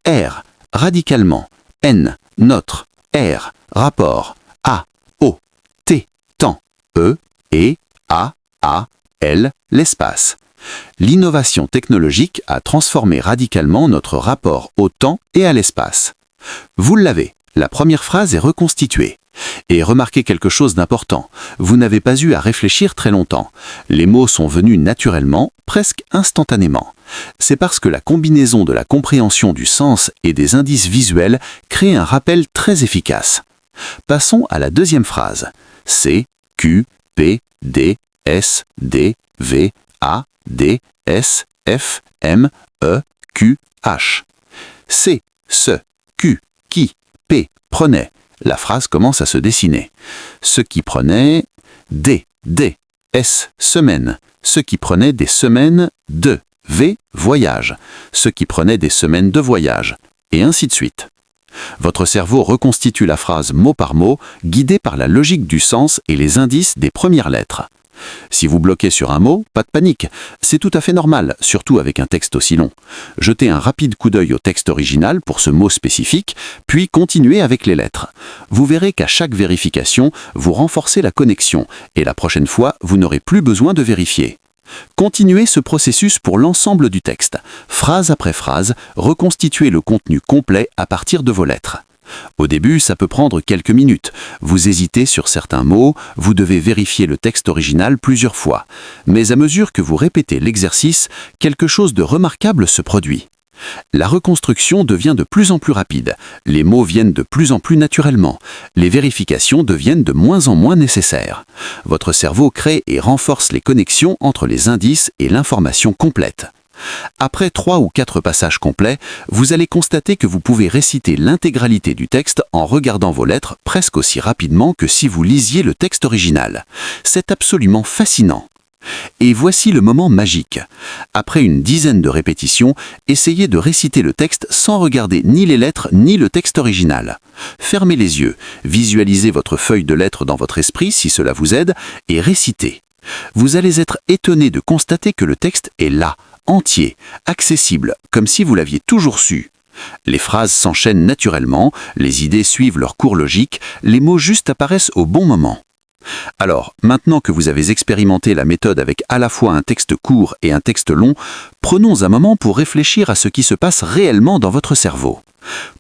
R, radicalement. N, notre. R, rapport. A, O, T, temps. E, et, A, L, l'espace. L'innovation technologique a transformé radicalement notre rapport au temps et à l'espace. Vous l'avez, la première phrase est reconstituée. Et remarquez quelque chose d'important, vous n'avez pas eu à réfléchir très longtemps. Les mots sont venus naturellement, presque instantanément. C'est parce que la combinaison de la compréhension du sens et des indices visuels crée un rappel très efficace. Passons à la deuxième phrase. C, Q, P, D, S, D, V, A, D, S, F, M, E, Q, H. C, ce, Q, qui, P, prenait. La phrase commence à se dessiner. Ce qui prenait D, S, semaine. Ce qui prenait des semaines de V, voyage. Ce qui prenait des semaines de voyage. Et ainsi de suite. Votre cerveau reconstitue la phrase mot par mot, guidé par la logique du sens et les indices des premières lettres. Si vous bloquez sur un mot, pas de panique. C'est tout à fait normal, surtout avec un texte aussi long. Jetez un rapide coup d'œil au texte original pour ce mot spécifique, puis continuez avec les lettres. Vous verrez qu'à chaque vérification, vous renforcez la connexion, et la prochaine fois, vous n'aurez plus besoin de vérifier. Continuez ce processus pour l'ensemble du texte. Phrase après phrase, reconstituez le contenu complet à partir de vos lettres. Au début, ça peut prendre quelques minutes. Vous hésitez sur certains mots, vous devez vérifier le texte original plusieurs fois. Mais à mesure que vous répétez l'exercice, quelque chose de remarquable se produit. La reconstruction devient de plus en plus rapide, les mots viennent de plus en plus naturellement, les vérifications deviennent de moins en moins nécessaires. Votre cerveau crée et renforce les connexions entre les indices et l'information complète. Après 3 ou 4 passages complets, vous allez constater que vous pouvez réciter l'intégralité du texte en regardant vos lettres presque aussi rapidement que si vous lisiez le texte original. C'est absolument fascinant. Et voici le moment magique. Après une dizaine de répétitions, essayez de réciter le texte sans regarder ni les lettres ni le texte original. Fermez les yeux, visualisez votre feuille de lettres dans votre esprit si cela vous aide, et récitez. Vous allez être étonné de constater que le texte est là, entier, accessible, comme si vous l'aviez toujours su. Les phrases s'enchaînent naturellement, les idées suivent leur cours logique, les mots justes apparaissent au bon moment. Alors, maintenant que vous avez expérimenté la méthode avec à la fois un texte court et un texte long, prenons un moment pour réfléchir à ce qui se passe réellement dans votre cerveau.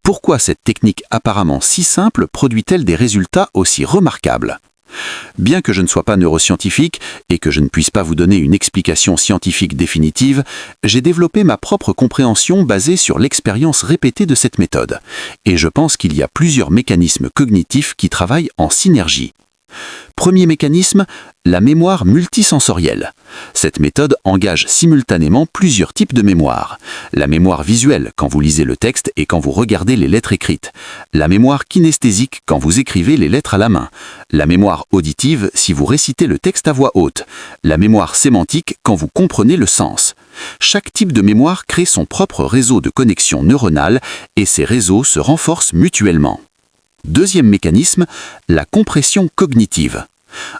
Pourquoi cette technique apparemment si simple produit-elle des résultats aussi remarquables ? Bien que je ne sois pas neuroscientifique et que je ne puisse pas vous donner une explication scientifique définitive, j'ai développé ma propre compréhension basée sur l'expérience répétée de cette méthode. Et je pense qu'il y a plusieurs mécanismes cognitifs qui travaillent en synergie. Premier mécanisme, la mémoire multisensorielle. Cette méthode engage simultanément plusieurs types de mémoire. La mémoire visuelle quand vous lisez le texte et quand vous regardez les lettres écrites. La mémoire kinesthésique quand vous écrivez les lettres à la main. La mémoire auditive si vous récitez le texte à voix haute. La mémoire sémantique quand vous comprenez le sens. Chaque type de mémoire crée son propre réseau de connexion neuronale et ces réseaux se renforcent mutuellement. Deuxième mécanisme, la compression cognitive.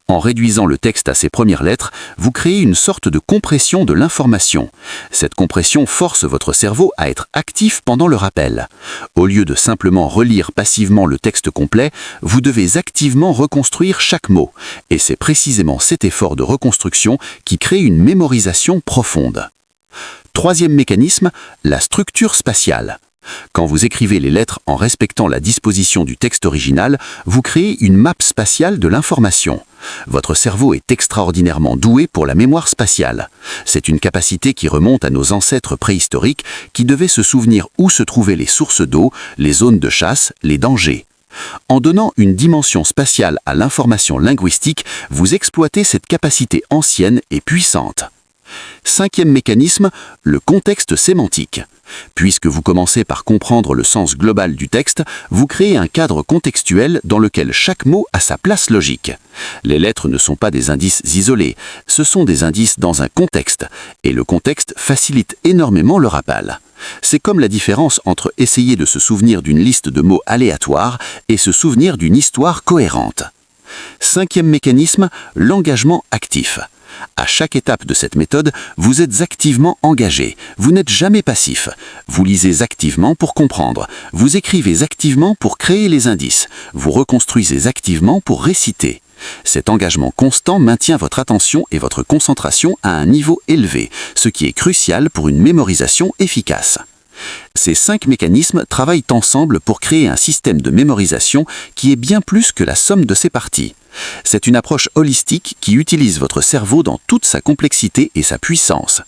En réduisant le texte à ses premières lettres, vous créez une sorte de compression de l'information. Cette compression force votre cerveau à être actif pendant le rappel. Au lieu de simplement relire passivement le texte complet, vous devez activement reconstruire chaque mot. Et c'est précisément cet effort de reconstruction qui crée une mémorisation profonde. Troisième mécanisme, la structure spatiale. Quand vous écrivez les lettres en respectant la disposition du texte original, vous créez une map spatiale de l'information. Votre cerveau est extraordinairement doué pour la mémoire spatiale. C'est une capacité qui remonte à nos ancêtres préhistoriques qui devaient se souvenir où se trouvaient les sources d'eau, les zones de chasse, les dangers. En donnant une dimension spatiale à l'information linguistique, vous exploitez cette capacité ancienne et puissante. 5e mécanisme, le contexte sémantique. Puisque vous commencez par comprendre le sens global du texte, vous créez un cadre contextuel dans lequel chaque mot a sa place logique. Les lettres ne sont pas des indices isolés, ce sont des indices dans un contexte, et le contexte facilite énormément le rappel. C'est comme la différence entre essayer de se souvenir d'une liste de mots aléatoires et se souvenir d'une histoire cohérente. 5e mécanisme, l'engagement actif. À chaque étape de cette méthode, vous êtes activement engagé, vous n'êtes jamais passif. Vous lisez activement pour comprendre, vous écrivez activement pour créer les indices, vous reconstruisez activement pour réciter. Cet engagement constant maintient votre attention et votre concentration à un niveau élevé, ce qui est crucial pour une mémorisation efficace. Ces 5 mécanismes travaillent ensemble pour créer un système de mémorisation qui est bien plus que la somme de ses parties. C'est une approche holistique qui utilise votre cerveau dans toute sa complexité et sa puissance.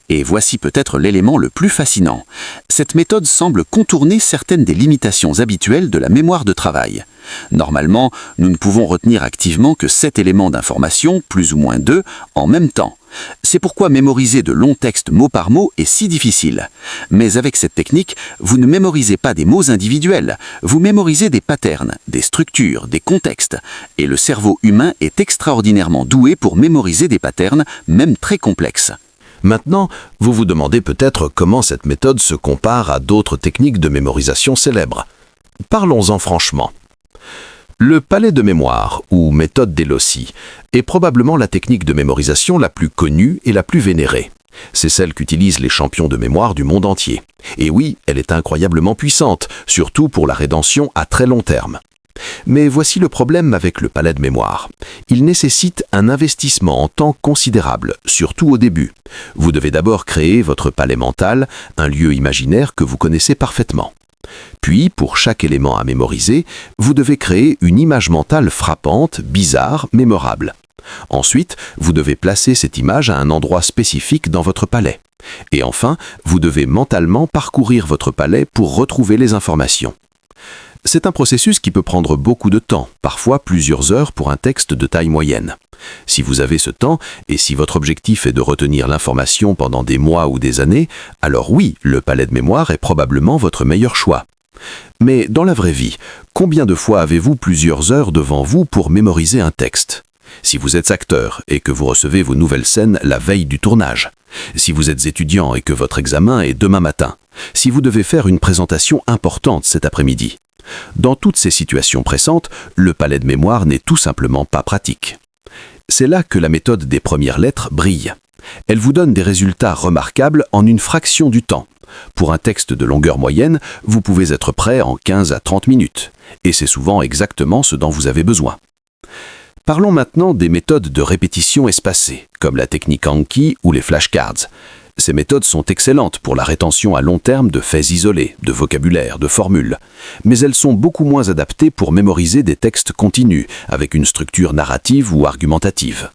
Et voici peut-être l'élément le plus fascinant. Cette méthode semble contourner certaines des limitations habituelles de la mémoire de travail. Normalement, nous ne pouvons retenir activement que 7 éléments d'information, plus ou moins 2, en même temps. C'est pourquoi mémoriser de longs textes mot par mot est si difficile. Mais avec cette technique, vous ne mémorisez pas des mots individuels, vous mémorisez des patterns, des structures, des contextes. Et le cerveau humain est extraordinairement doué pour mémoriser des patterns, même très complexes. Maintenant, vous vous demandez peut-être comment cette méthode se compare à d'autres techniques de mémorisation célèbres. Parlons-en franchement. Le palais de mémoire, ou méthode d'Elossi, est probablement la technique de mémorisation la plus connue et la plus vénérée. C'est celle qu'utilisent les champions de mémoire du monde entier. Et oui, elle est incroyablement puissante, surtout pour la rétention à très long terme. Mais voici le problème avec le palais de mémoire. Il nécessite un investissement en temps considérable, surtout au début. Vous devez d'abord créer votre palais mental, un lieu imaginaire que vous connaissez parfaitement. Puis, pour chaque élément à mémoriser, vous devez créer une image mentale frappante, bizarre, mémorable. Ensuite, vous devez placer cette image à un endroit spécifique dans votre palais. Et enfin, vous devez mentalement parcourir votre palais pour retrouver les informations. C'est un processus qui peut prendre beaucoup de temps, parfois plusieurs heures pour un texte de taille moyenne. Si vous avez ce temps, et si votre objectif est de retenir l'information pendant des mois ou des années, alors oui, le palais de mémoire est probablement votre meilleur choix. Mais dans la vraie vie, combien de fois avez-vous plusieurs heures devant vous pour mémoriser un texte ? Si vous êtes acteur et que vous recevez vos nouvelles scènes la veille du tournage, si vous êtes étudiant et que votre examen est demain matin, si vous devez faire une présentation importante cet après-midi. Dans toutes ces situations pressantes, le palais de mémoire n'est tout simplement pas pratique. C'est là que la méthode des premières lettres brille. Elle vous donne des résultats remarquables en une fraction du temps. Pour un texte de longueur moyenne, vous pouvez être prêt en 15 à 30 minutes. Et c'est souvent exactement ce dont vous avez besoin. Parlons maintenant des méthodes de répétition espacée, comme la technique Anki ou les flashcards. Ces méthodes sont excellentes pour la rétention à long terme de faits isolés, de vocabulaire, de formules. Mais elles sont beaucoup moins adaptées pour mémoriser des textes continus, avec une structure narrative ou argumentative.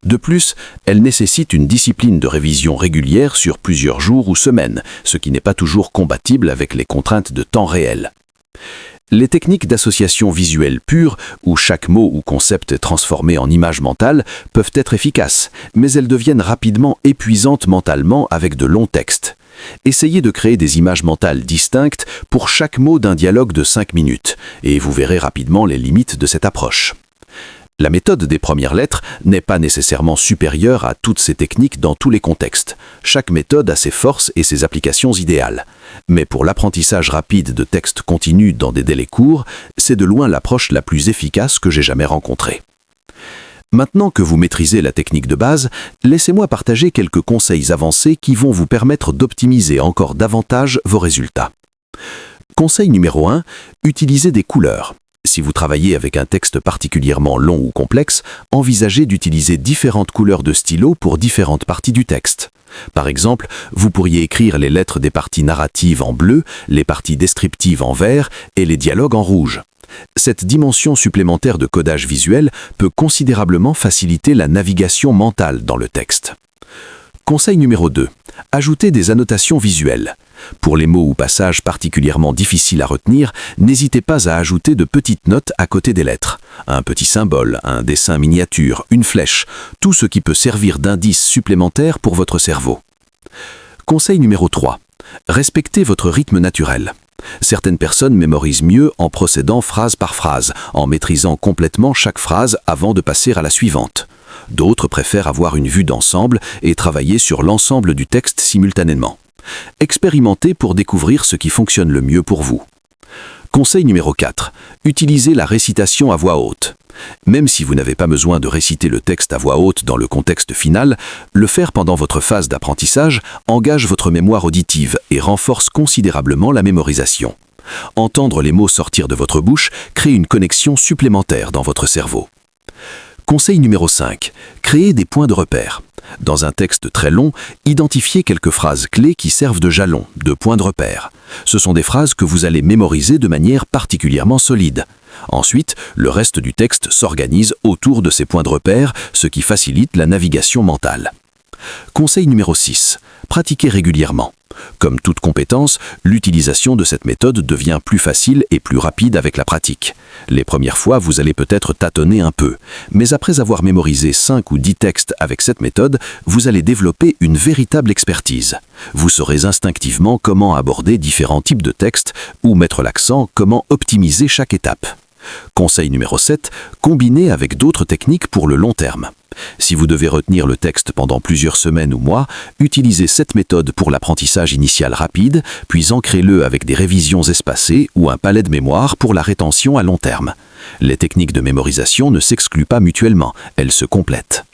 De plus, elles nécessitent une discipline de révision régulière sur plusieurs jours ou semaines, ce qui n'est pas toujours compatible avec les contraintes de temps réel. Les techniques d'association visuelle pure, où chaque mot ou concept est transformé en image mentale, peuvent être efficaces, mais elles deviennent rapidement épuisantes mentalement avec de longs textes. Essayez de créer des images mentales distinctes pour chaque mot d'un dialogue de 5 minutes, et vous verrez rapidement les limites de cette approche. La méthode des premières lettres n'est pas nécessairement supérieure à toutes ces techniques dans tous les contextes. Chaque méthode a ses forces et ses applications idéales. Mais pour l'apprentissage rapide de textes continus dans des délais courts, c'est de loin l'approche la plus efficace que j'ai jamais rencontrée. Maintenant que vous maîtrisez la technique de base, laissez-moi partager quelques conseils avancés qui vont vous permettre d'optimiser encore davantage vos résultats. Conseil numéro 1, utilisez des couleurs. Si vous travaillez avec un texte particulièrement long ou complexe, envisagez d'utiliser différentes couleurs de stylo pour différentes parties du texte. Par exemple, vous pourriez écrire les lettres des parties narratives en bleu, les parties descriptives en vert et les dialogues en rouge. Cette dimension supplémentaire de codage visuel peut considérablement faciliter la navigation mentale dans le texte. Conseil numéro 2. Ajoutez des annotations visuelles. Pour les mots ou passages particulièrement difficiles à retenir, n'hésitez pas à ajouter de petites notes à côté des lettres. Un petit symbole, un dessin miniature, une flèche, tout ce qui peut servir d'indice supplémentaire pour votre cerveau. Conseil numéro 3. Respectez votre rythme naturel. Certaines personnes mémorisent mieux en procédant phrase par phrase, en maîtrisant complètement chaque phrase avant de passer à la suivante. D'autres préfèrent avoir une vue d'ensemble et travailler sur l'ensemble du texte simultanément. Expérimentez pour découvrir ce qui fonctionne le mieux pour vous. Conseil numéro 4. Utilisez la récitation à voix haute. Même si vous n'avez pas besoin de réciter le texte à voix haute dans le contexte final, le faire pendant votre phase d'apprentissage engage votre mémoire auditive et renforce considérablement la mémorisation. Entendre les mots sortir de votre bouche crée une connexion supplémentaire dans votre cerveau. Conseil numéro 5. Créez des points de repère. Dans un texte très long, identifiez quelques phrases clés qui servent de jalons, de points de repère. Ce sont des phrases que vous allez mémoriser de manière particulièrement solide. Ensuite, le reste du texte s'organise autour de ces points de repère, ce qui facilite la navigation mentale. Conseil numéro 6. Pratiquez régulièrement. Comme toute compétence, l'utilisation de cette méthode devient plus facile et plus rapide avec la pratique. Les premières fois, vous allez peut-être tâtonner un peu, mais après avoir mémorisé 5 ou 10 textes avec cette méthode, vous allez développer une véritable expertise. Vous saurez instinctivement comment aborder différents types de textes ou mettre l'accent, comment optimiser chaque étape. Conseil numéro 7, combinez avec d'autres techniques pour le long terme. Si vous devez retenir le texte pendant plusieurs semaines ou mois, utilisez cette méthode pour l'apprentissage initial rapide, puis ancrez-le avec des révisions espacées ou un palais de mémoire pour la rétention à long terme. Les techniques de mémorisation ne s'excluent pas mutuellement, elles se complètent.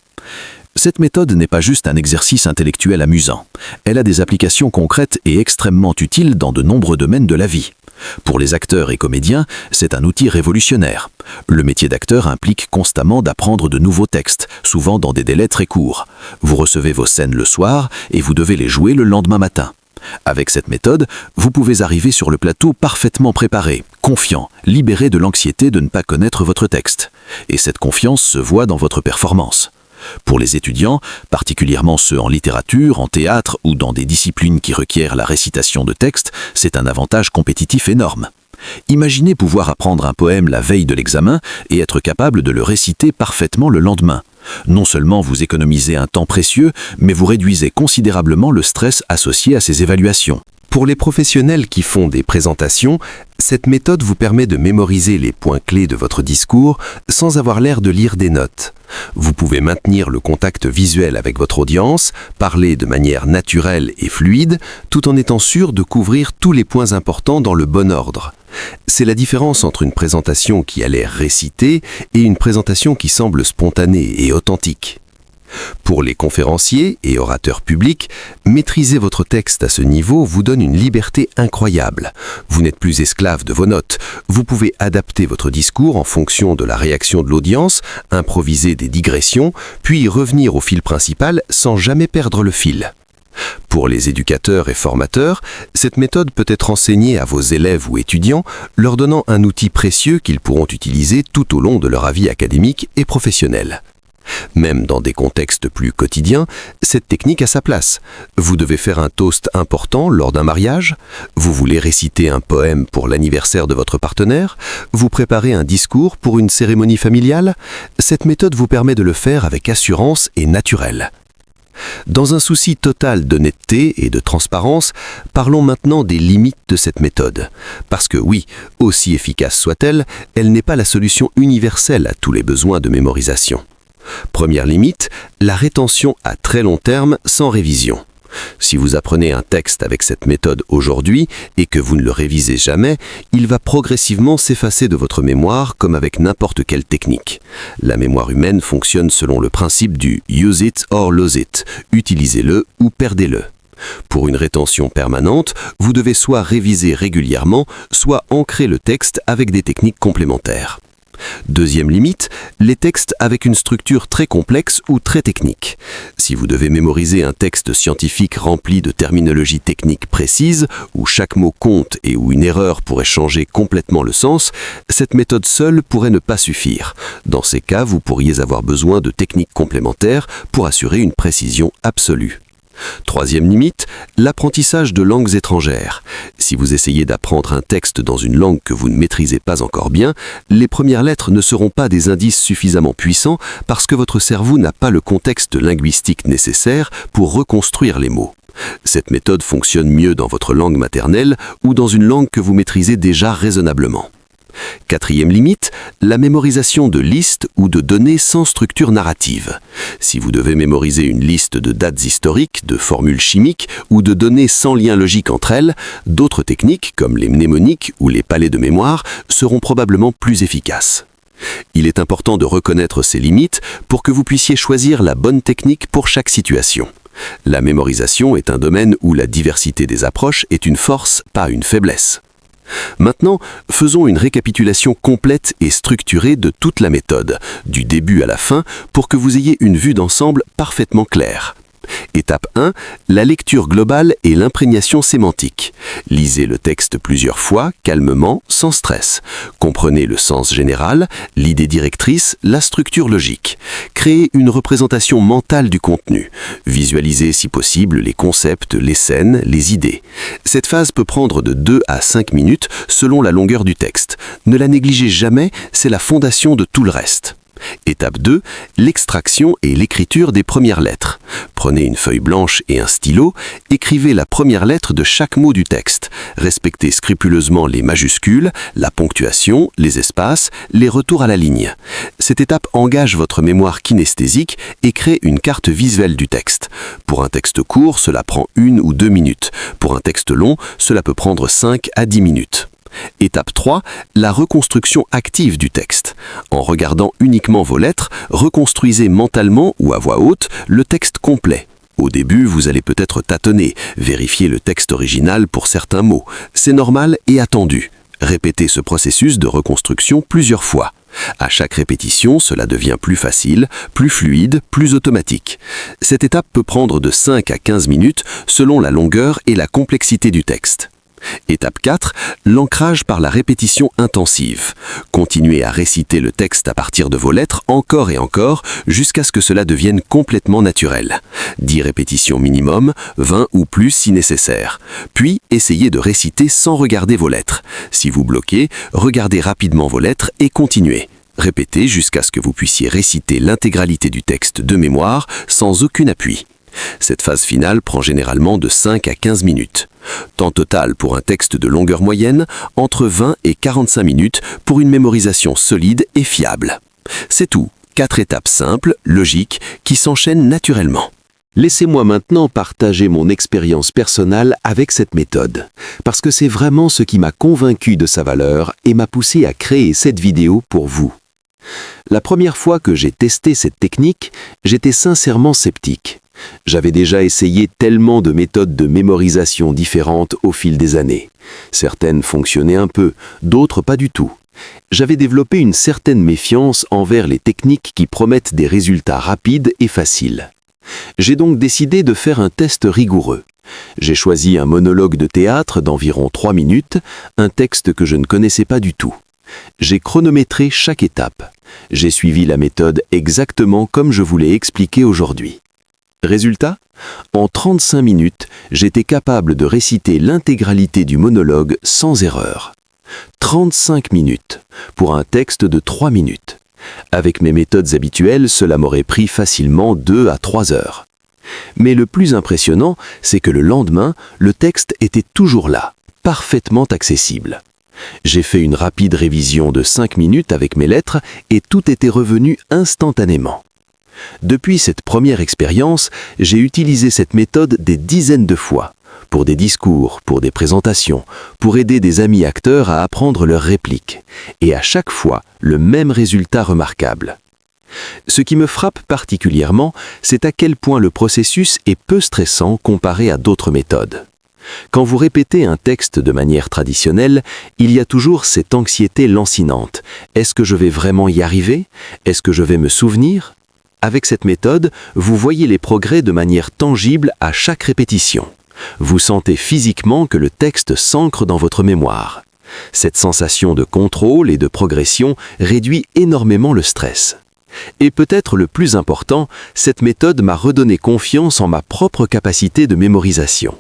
Cette méthode n'est pas juste un exercice intellectuel amusant. Elle a des applications concrètes et extrêmement utiles dans de nombreux domaines de la vie. Pour les acteurs et comédiens, c'est un outil révolutionnaire. Le métier d'acteur implique constamment d'apprendre de nouveaux textes, souvent dans des délais très courts. Vous recevez vos scènes le soir et vous devez les jouer le lendemain matin. Avec cette méthode, vous pouvez arriver sur le plateau parfaitement préparé, confiant, libéré de l'anxiété de ne pas connaître votre texte. Et cette confiance se voit dans votre performance. Pour les étudiants, particulièrement ceux en littérature, en théâtre ou dans des disciplines qui requièrent la récitation de textes, c'est un avantage compétitif énorme. Imaginez pouvoir apprendre un poème la veille de l'examen et être capable de le réciter parfaitement le lendemain. Non seulement vous économisez un temps précieux, mais vous réduisez considérablement le stress associé à ces évaluations. Pour les professionnels qui font des présentations, cette méthode vous permet de mémoriser les points clés de votre discours sans avoir l'air de lire des notes. Vous pouvez maintenir le contact visuel avec votre audience, parler de manière naturelle et fluide, tout en étant sûr de couvrir tous les points importants dans le bon ordre. C'est la différence entre une présentation qui a l'air récitée et une présentation qui semble spontanée et authentique. Pour les conférenciers et orateurs publics, maîtriser votre texte à ce niveau vous donne une liberté incroyable. Vous n'êtes plus esclave de vos notes. Vous pouvez adapter votre discours en fonction de la réaction de l'audience, improviser des digressions, puis revenir au fil principal sans jamais perdre le fil. Pour les éducateurs et formateurs, cette méthode peut être enseignée à vos élèves ou étudiants, leur donnant un outil précieux qu'ils pourront utiliser tout au long de leur vie académique et professionnelle. Même dans des contextes plus quotidiens, cette technique a sa place. Vous devez faire un toast important lors d'un mariage, vous voulez réciter un poème pour l'anniversaire de votre partenaire, vous préparez un discours pour une cérémonie familiale. Cette méthode vous permet de le faire avec assurance et naturel. Dans un souci total d'honnêteté et de transparence, parlons maintenant des limites de cette méthode. Parce que oui, aussi efficace soit-elle, elle n'est pas la solution universelle à tous les besoins de mémorisation. Première limite, la rétention à très long terme sans révision. Si vous apprenez un texte avec cette méthode aujourd'hui et que vous ne le révisez jamais, il va progressivement s'effacer de votre mémoire comme avec n'importe quelle technique. La mémoire humaine fonctionne selon le principe du « use it or lose it », utilisez-le ou perdez-le. Pour une rétention permanente, vous devez soit réviser régulièrement, soit ancrer le texte avec des techniques complémentaires. Deuxième limite, les textes avec une structure très complexe ou très technique. Si vous devez mémoriser un texte scientifique rempli de terminologie technique précise, où chaque mot compte et où une erreur pourrait changer complètement le sens, cette méthode seule pourrait ne pas suffire. Dans ces cas, vous pourriez avoir besoin de techniques complémentaires pour assurer une précision absolue. Troisième limite, l'apprentissage de langues étrangères. Si vous essayez d'apprendre un texte dans une langue que vous ne maîtrisez pas encore bien, les premières lettres ne seront pas des indices suffisamment puissants parce que votre cerveau n'a pas le contexte linguistique nécessaire pour reconstruire les mots. Cette méthode fonctionne mieux dans votre langue maternelle ou dans une langue que vous maîtrisez déjà raisonnablement. Quatrième limite, la mémorisation de listes ou de données sans structure narrative. Si vous devez mémoriser une liste de dates historiques, de formules chimiques ou de données sans lien logique entre elles, d'autres techniques, comme les mnémoniques ou les palais de mémoire, seront probablement plus efficaces. Il est important de reconnaître ces limites pour que vous puissiez choisir la bonne technique pour chaque situation. La mémorisation est un domaine où la diversité des approches est une force, pas une faiblesse. Maintenant, faisons une récapitulation complète et structurée de toute la méthode, du début à la fin, pour que vous ayez une vue d'ensemble parfaitement claire. Étape 1, la lecture globale et l'imprégnation sémantique. Lisez le texte plusieurs fois, calmement, sans stress. Comprenez le sens général, l'idée directrice, la structure logique. Créez une représentation mentale du contenu. Visualisez si possible les concepts, les scènes, les idées. Cette phase peut prendre de 2 à 5 minutes selon la longueur du texte. Ne la négligez jamais, c'est la fondation de tout le reste. Étape 2, l'extraction et l'écriture des premières lettres. Prenez une feuille blanche et un stylo, écrivez la première lettre de chaque mot du texte. Respectez scrupuleusement les majuscules, la ponctuation, les espaces, les retours à la ligne. Cette étape engage votre mémoire kinesthésique et crée une carte visuelle du texte. Pour un texte court, cela prend 1 ou 2 minutes. Pour un texte long, cela peut prendre 5 à 10 minutes. Étape 3, la reconstruction active du texte. En regardant uniquement vos lettres, reconstruisez mentalement ou à voix haute le texte complet. Au début, vous allez peut-être tâtonner, vérifier le texte original pour certains mots. C'est normal et attendu. Répétez ce processus de reconstruction plusieurs fois. À chaque répétition, cela devient plus facile, plus fluide, plus automatique. Cette étape peut prendre de 5 à 15 minutes selon la longueur et la complexité du texte. Étape 4, l'ancrage par la répétition intensive. Continuez à réciter le texte à partir de vos lettres encore et encore jusqu'à ce que cela devienne complètement naturel. 10 répétitions minimum, 20 ou plus si nécessaire. Puis, essayez de réciter sans regarder vos lettres. Si vous bloquez, regardez rapidement vos lettres et continuez. Répétez jusqu'à ce que vous puissiez réciter l'intégralité du texte de mémoire sans aucun appui. Cette phase finale prend généralement de 5 à 15 minutes. Temps total pour un texte de longueur moyenne, entre 20 et 45 minutes pour une mémorisation solide et fiable. C'est tout, 4 étapes simples, logiques, qui s'enchaînent naturellement. Laissez-moi maintenant partager mon expérience personnelle avec cette méthode, parce que c'est vraiment ce qui m'a convaincu de sa valeur et m'a poussé à créer cette vidéo pour vous. La première fois que j'ai testé cette technique, j'étais sincèrement sceptique. J'avais déjà essayé tellement de méthodes de mémorisation différentes au fil des années. Certaines fonctionnaient un peu, d'autres pas du tout. J'avais développé une certaine méfiance envers les techniques qui promettent des résultats rapides et faciles. J'ai donc décidé de faire un test rigoureux. J'ai choisi un monologue de théâtre d'environ 3 minutes, un texte que je ne connaissais pas du tout. J'ai chronométré chaque étape. J'ai suivi la méthode exactement comme je vous l'ai expliqué aujourd'hui. Résultat, en 35 minutes, j'étais capable de réciter l'intégralité du monologue sans erreur. 35 minutes, pour un texte de 3 minutes. Avec mes méthodes habituelles, cela m'aurait pris facilement 2 à 3 heures. Mais le plus impressionnant, c'est que le lendemain, le texte était toujours là, parfaitement accessible. J'ai fait une rapide révision de 5 minutes avec mes lettres et tout était revenu instantanément. Depuis cette première expérience, j'ai utilisé cette méthode des dizaines de fois, pour des discours, pour des présentations, pour aider des amis acteurs à apprendre leurs répliques, et à chaque fois, le même résultat remarquable. Ce qui me frappe particulièrement, c'est à quel point le processus est peu stressant comparé à d'autres méthodes. Quand vous répétez un texte de manière traditionnelle, il y a toujours cette anxiété lancinante. Est-ce que je vais vraiment y arriver? Est-ce que je vais me souvenir? Avec cette méthode, vous voyez les progrès de manière tangible à chaque répétition. Vous sentez physiquement que le texte s'ancre dans votre mémoire. Cette sensation de contrôle et de progression réduit énormément le stress. Et peut-être le plus important, cette méthode m'a redonné confiance en ma propre capacité de mémorisation.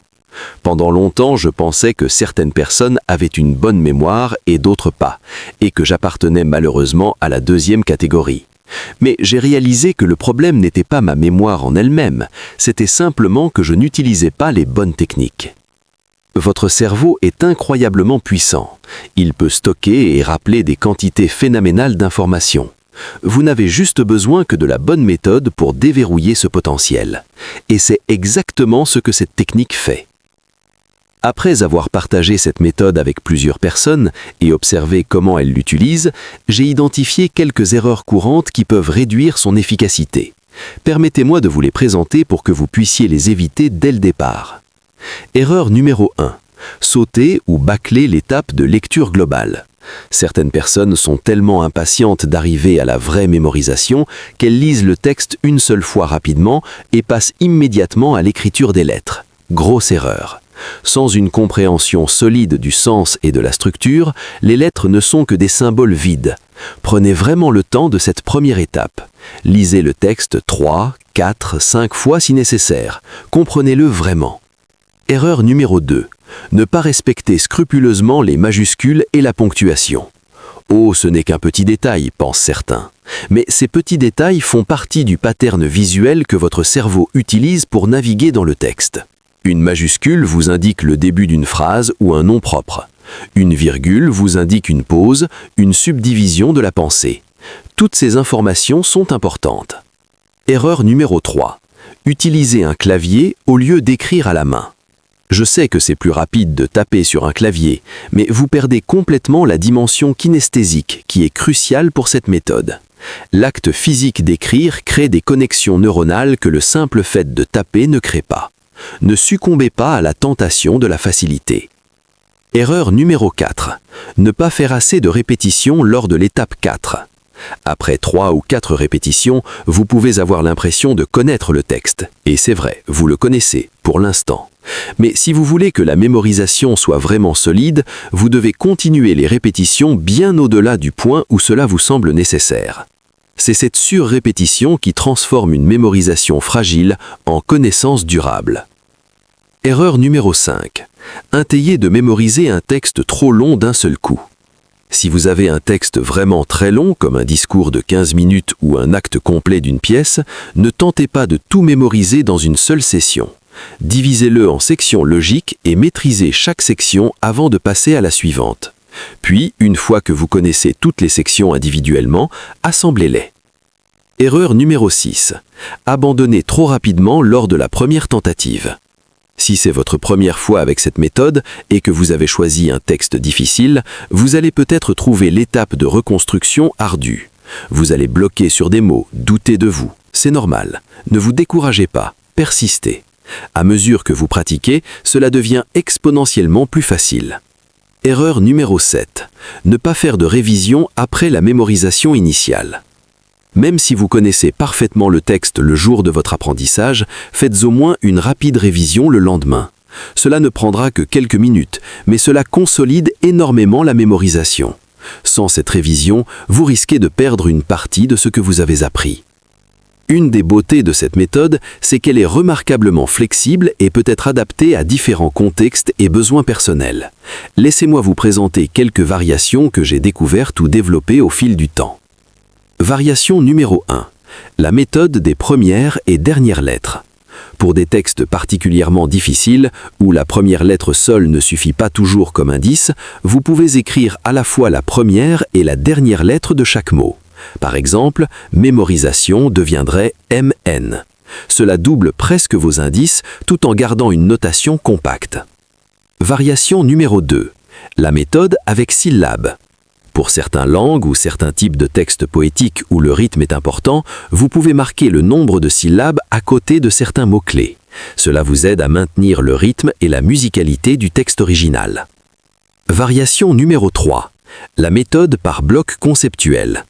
Pendant longtemps, je pensais que certaines personnes avaient une bonne mémoire et d'autres pas, et que j'appartenais malheureusement à la deuxième catégorie. Mais j'ai réalisé que le problème n'était pas ma mémoire en elle-même, c'était simplement que je n'utilisais pas les bonnes techniques. Votre cerveau est incroyablement puissant. Il peut stocker et rappeler des quantités phénoménales d'informations. Vous n'avez juste besoin que de la bonne méthode pour déverrouiller ce potentiel. Et c'est exactement ce que cette technique fait. Après avoir partagé cette méthode avec plusieurs personnes et observé comment elles l'utilisent, j'ai identifié quelques erreurs courantes qui peuvent réduire son efficacité. Permettez-moi de vous les présenter pour que vous puissiez les éviter dès le départ. Erreur numéro 1. Sauter ou bâcler l'étape de lecture globale. Certaines personnes sont tellement impatientes d'arriver à la vraie mémorisation qu'elles lisent le texte une seule fois rapidement et passent immédiatement à l'écriture des lettres. Grosse erreur. Sans une compréhension solide du sens et de la structure, les lettres ne sont que des symboles vides. Prenez vraiment le temps de cette première étape. Lisez le texte 3, 4, 5 fois si nécessaire. Comprenez-le vraiment. Erreur numéro 2. Ne pas respecter scrupuleusement les majuscules et la ponctuation. Oh, ce n'est qu'un petit détail, pensent certains. Mais ces petits détails font partie du pattern visuel que votre cerveau utilise pour naviguer dans le texte. Une majuscule vous indique le début d'une phrase ou un nom propre. Une virgule vous indique une pause, une subdivision de la pensée. Toutes ces informations sont importantes. Erreur numéro 3. Utilisez un clavier au lieu d'écrire à la main. Je sais que c'est plus rapide de taper sur un clavier, mais vous perdez complètement la dimension kinesthésique qui est cruciale pour cette méthode. L'acte physique d'écrire crée des connexions neuronales que le simple fait de taper ne crée pas. Ne succombez pas à la tentation de la facilité. Erreur numéro 4. Ne pas faire assez de répétitions lors de l'étape 4. Après 3 ou 4 répétitions, vous pouvez avoir l'impression de connaître le texte. Et c'est vrai, vous le connaissez, pour l'instant. Mais si vous voulez que la mémorisation soit vraiment solide, vous devez continuer les répétitions bien au-delà du point où cela vous semble nécessaire. C'est cette surrépétition qui transforme une mémorisation fragile en connaissance durable. Erreur numéro 5. Essayez de mémoriser un texte trop long d'un seul coup. Si vous avez un texte vraiment très long, comme un discours de 15 minutes ou un acte complet d'une pièce, ne tentez pas de tout mémoriser dans une seule session. Divisez-le en sections logiques et maîtrisez chaque section avant de passer à la suivante. Puis, une fois que vous connaissez toutes les sections individuellement, assemblez-les. Erreur numéro 6. Abandonnez trop rapidement lors de la première tentative. Si c'est votre première fois avec cette méthode et que vous avez choisi un texte difficile, vous allez peut-être trouver l'étape de reconstruction ardue. Vous allez bloquer sur des mots, douter de vous. C'est normal. Ne vous découragez pas, persistez. À mesure que vous pratiquez, cela devient exponentiellement plus facile. Erreur numéro 7. Ne pas faire de révision après la mémorisation initiale. Même si vous connaissez parfaitement le texte le jour de votre apprentissage, faites au moins une rapide révision le lendemain. Cela ne prendra que quelques minutes, mais cela consolide énormément la mémorisation. Sans cette révision, vous risquez de perdre une partie de ce que vous avez appris. Une des beautés de cette méthode, c'est qu'elle est remarquablement flexible et peut être adaptée à différents contextes et besoins personnels. Laissez-moi vous présenter quelques variations que j'ai découvertes ou développées au fil du temps. Variation numéro 1. La méthode des premières et dernières lettres. Pour des textes particulièrement difficiles, où la première lettre seule ne suffit pas toujours comme indice, vous pouvez écrire à la fois la première et la dernière lettre de chaque mot. Par exemple, mémorisation deviendrait MN. Cela double presque vos indices tout en gardant une notation compacte. Variation numéro 2. La méthode avec syllabes. Pour certaines langues ou certains types de textes poétiques où le rythme est important, vous pouvez marquer le nombre de syllabes à côté de certains mots-clés. Cela vous aide à maintenir le rythme et la musicalité du texte original. Variation numéro 3. La méthode par bloc conceptuel.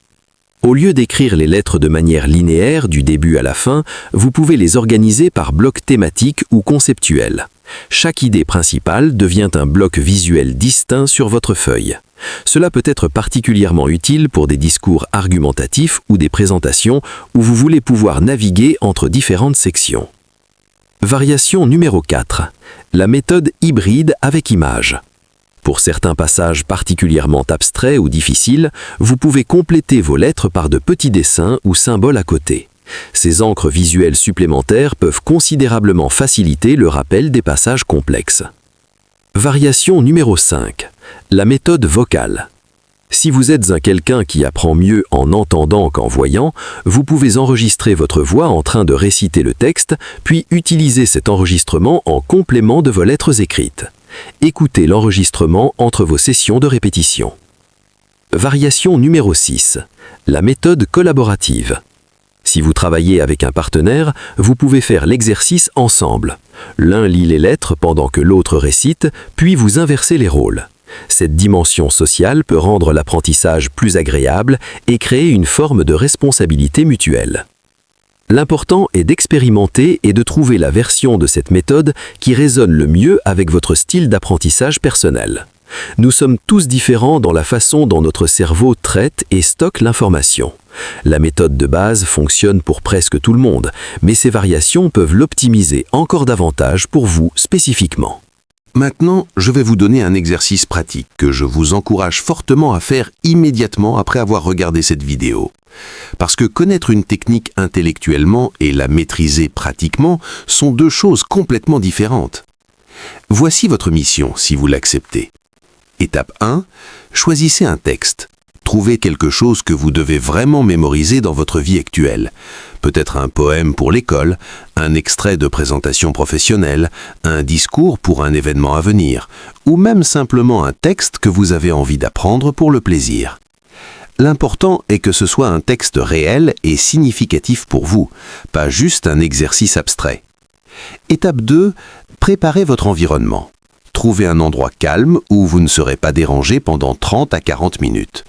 Au lieu d'écrire les lettres de manière linéaire du début à la fin, vous pouvez les organiser par blocs thématiques ou conceptuels. Chaque idée principale devient un bloc visuel distinct sur votre feuille. Cela peut être particulièrement utile pour des discours argumentatifs ou des présentations où vous voulez pouvoir naviguer entre différentes sections. Variation numéro 4. La méthode hybride avec image. Pour certains passages particulièrement abstraits ou difficiles, vous pouvez compléter vos lettres par de petits dessins ou symboles à côté. Ces encres visuelles supplémentaires peuvent considérablement faciliter le rappel des passages complexes. Variation numéro 5. La méthode vocale. Si vous êtes quelqu'un qui apprend mieux en entendant qu'en voyant, vous pouvez enregistrer votre voix en train de réciter le texte, puis utiliser cet enregistrement en complément de vos lettres écrites. Écoutez l'enregistrement entre vos sessions de répétition. Variation numéro 6. La méthode collaborative. Si vous travaillez avec un partenaire, vous pouvez faire l'exercice ensemble. L'un lit les lettres pendant que l'autre récite, puis vous inversez les rôles. Cette dimension sociale peut rendre l'apprentissage plus agréable et créer une forme de responsabilité mutuelle. L'important est d'expérimenter et de trouver la version de cette méthode qui résonne le mieux avec votre style d'apprentissage personnel. Nous sommes tous différents dans la façon dont notre cerveau traite et stocke l'information. La méthode de base fonctionne pour presque tout le monde, mais ces variations peuvent l'optimiser encore davantage pour vous spécifiquement. Maintenant, je vais vous donner un exercice pratique que je vous encourage fortement à faire immédiatement après avoir regardé cette vidéo. Parce que connaître une technique intellectuellement et la maîtriser pratiquement sont deux choses complètement différentes. Voici votre mission si vous l'acceptez. Étape 1. Choisissez un texte. Trouvez quelque chose que vous devez vraiment mémoriser dans votre vie actuelle. Peut-être un poème pour l'école, un extrait de présentation professionnelle, un discours pour un événement à venir, ou même simplement un texte que vous avez envie d'apprendre pour le plaisir. L'important est que ce soit un texte réel et significatif pour vous, pas juste un exercice abstrait. Étape 2. Préparez votre environnement. Trouvez un endroit calme où vous ne serez pas dérangé pendant 30 à 40 minutes.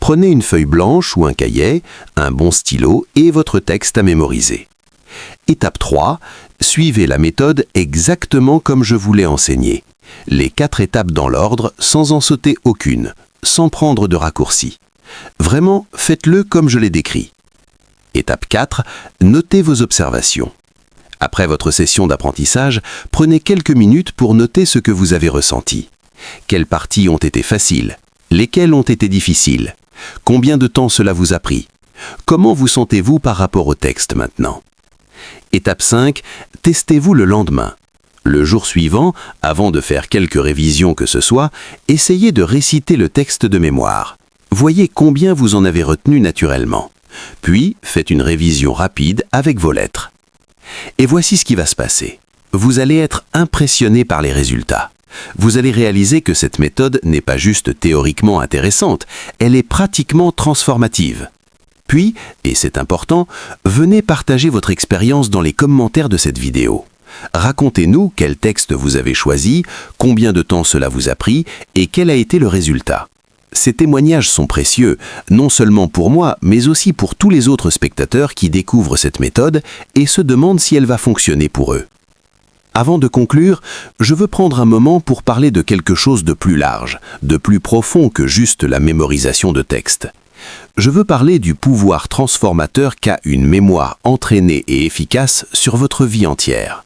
Prenez une feuille blanche ou un cahier, un bon stylo et votre texte à mémoriser. Étape 3. Suivez la méthode exactement comme je vous l'ai enseignée. Les 4 étapes dans l'ordre sans en sauter aucune, sans prendre de raccourcis. Vraiment, faites-le comme je l'ai décrit. Étape 4. Notez vos observations. Après votre session d'apprentissage, prenez quelques minutes pour noter ce que vous avez ressenti. Quelles parties ont été faciles? Lesquelles ont été difficiles? Combien de temps cela vous a pris? Comment vous sentez-vous par rapport au texte maintenant? Étape 5. Testez-vous le lendemain. Le jour suivant, avant de faire quelque révision que ce soit, essayez de réciter le texte de mémoire. Voyez combien vous en avez retenu naturellement. Puis, faites une révision rapide avec vos lettres. Et voici ce qui va se passer. Vous allez être impressionné par les résultats. Vous allez réaliser que cette méthode n'est pas juste théoriquement intéressante, elle est pratiquement transformative. Puis, et c'est important, venez partager votre expérience dans les commentaires de cette vidéo. Racontez-nous quel texte vous avez choisi, combien de temps cela vous a pris et quel a été le résultat. Ces témoignages sont précieux, non seulement pour moi, mais aussi pour tous les autres spectateurs qui découvrent cette méthode et se demandent si elle va fonctionner pour eux. Avant de conclure, je veux prendre un moment pour parler de quelque chose de plus large, de plus profond que juste la mémorisation de textes. Je veux parler du pouvoir transformateur qu'a une mémoire entraînée et efficace sur votre vie entière.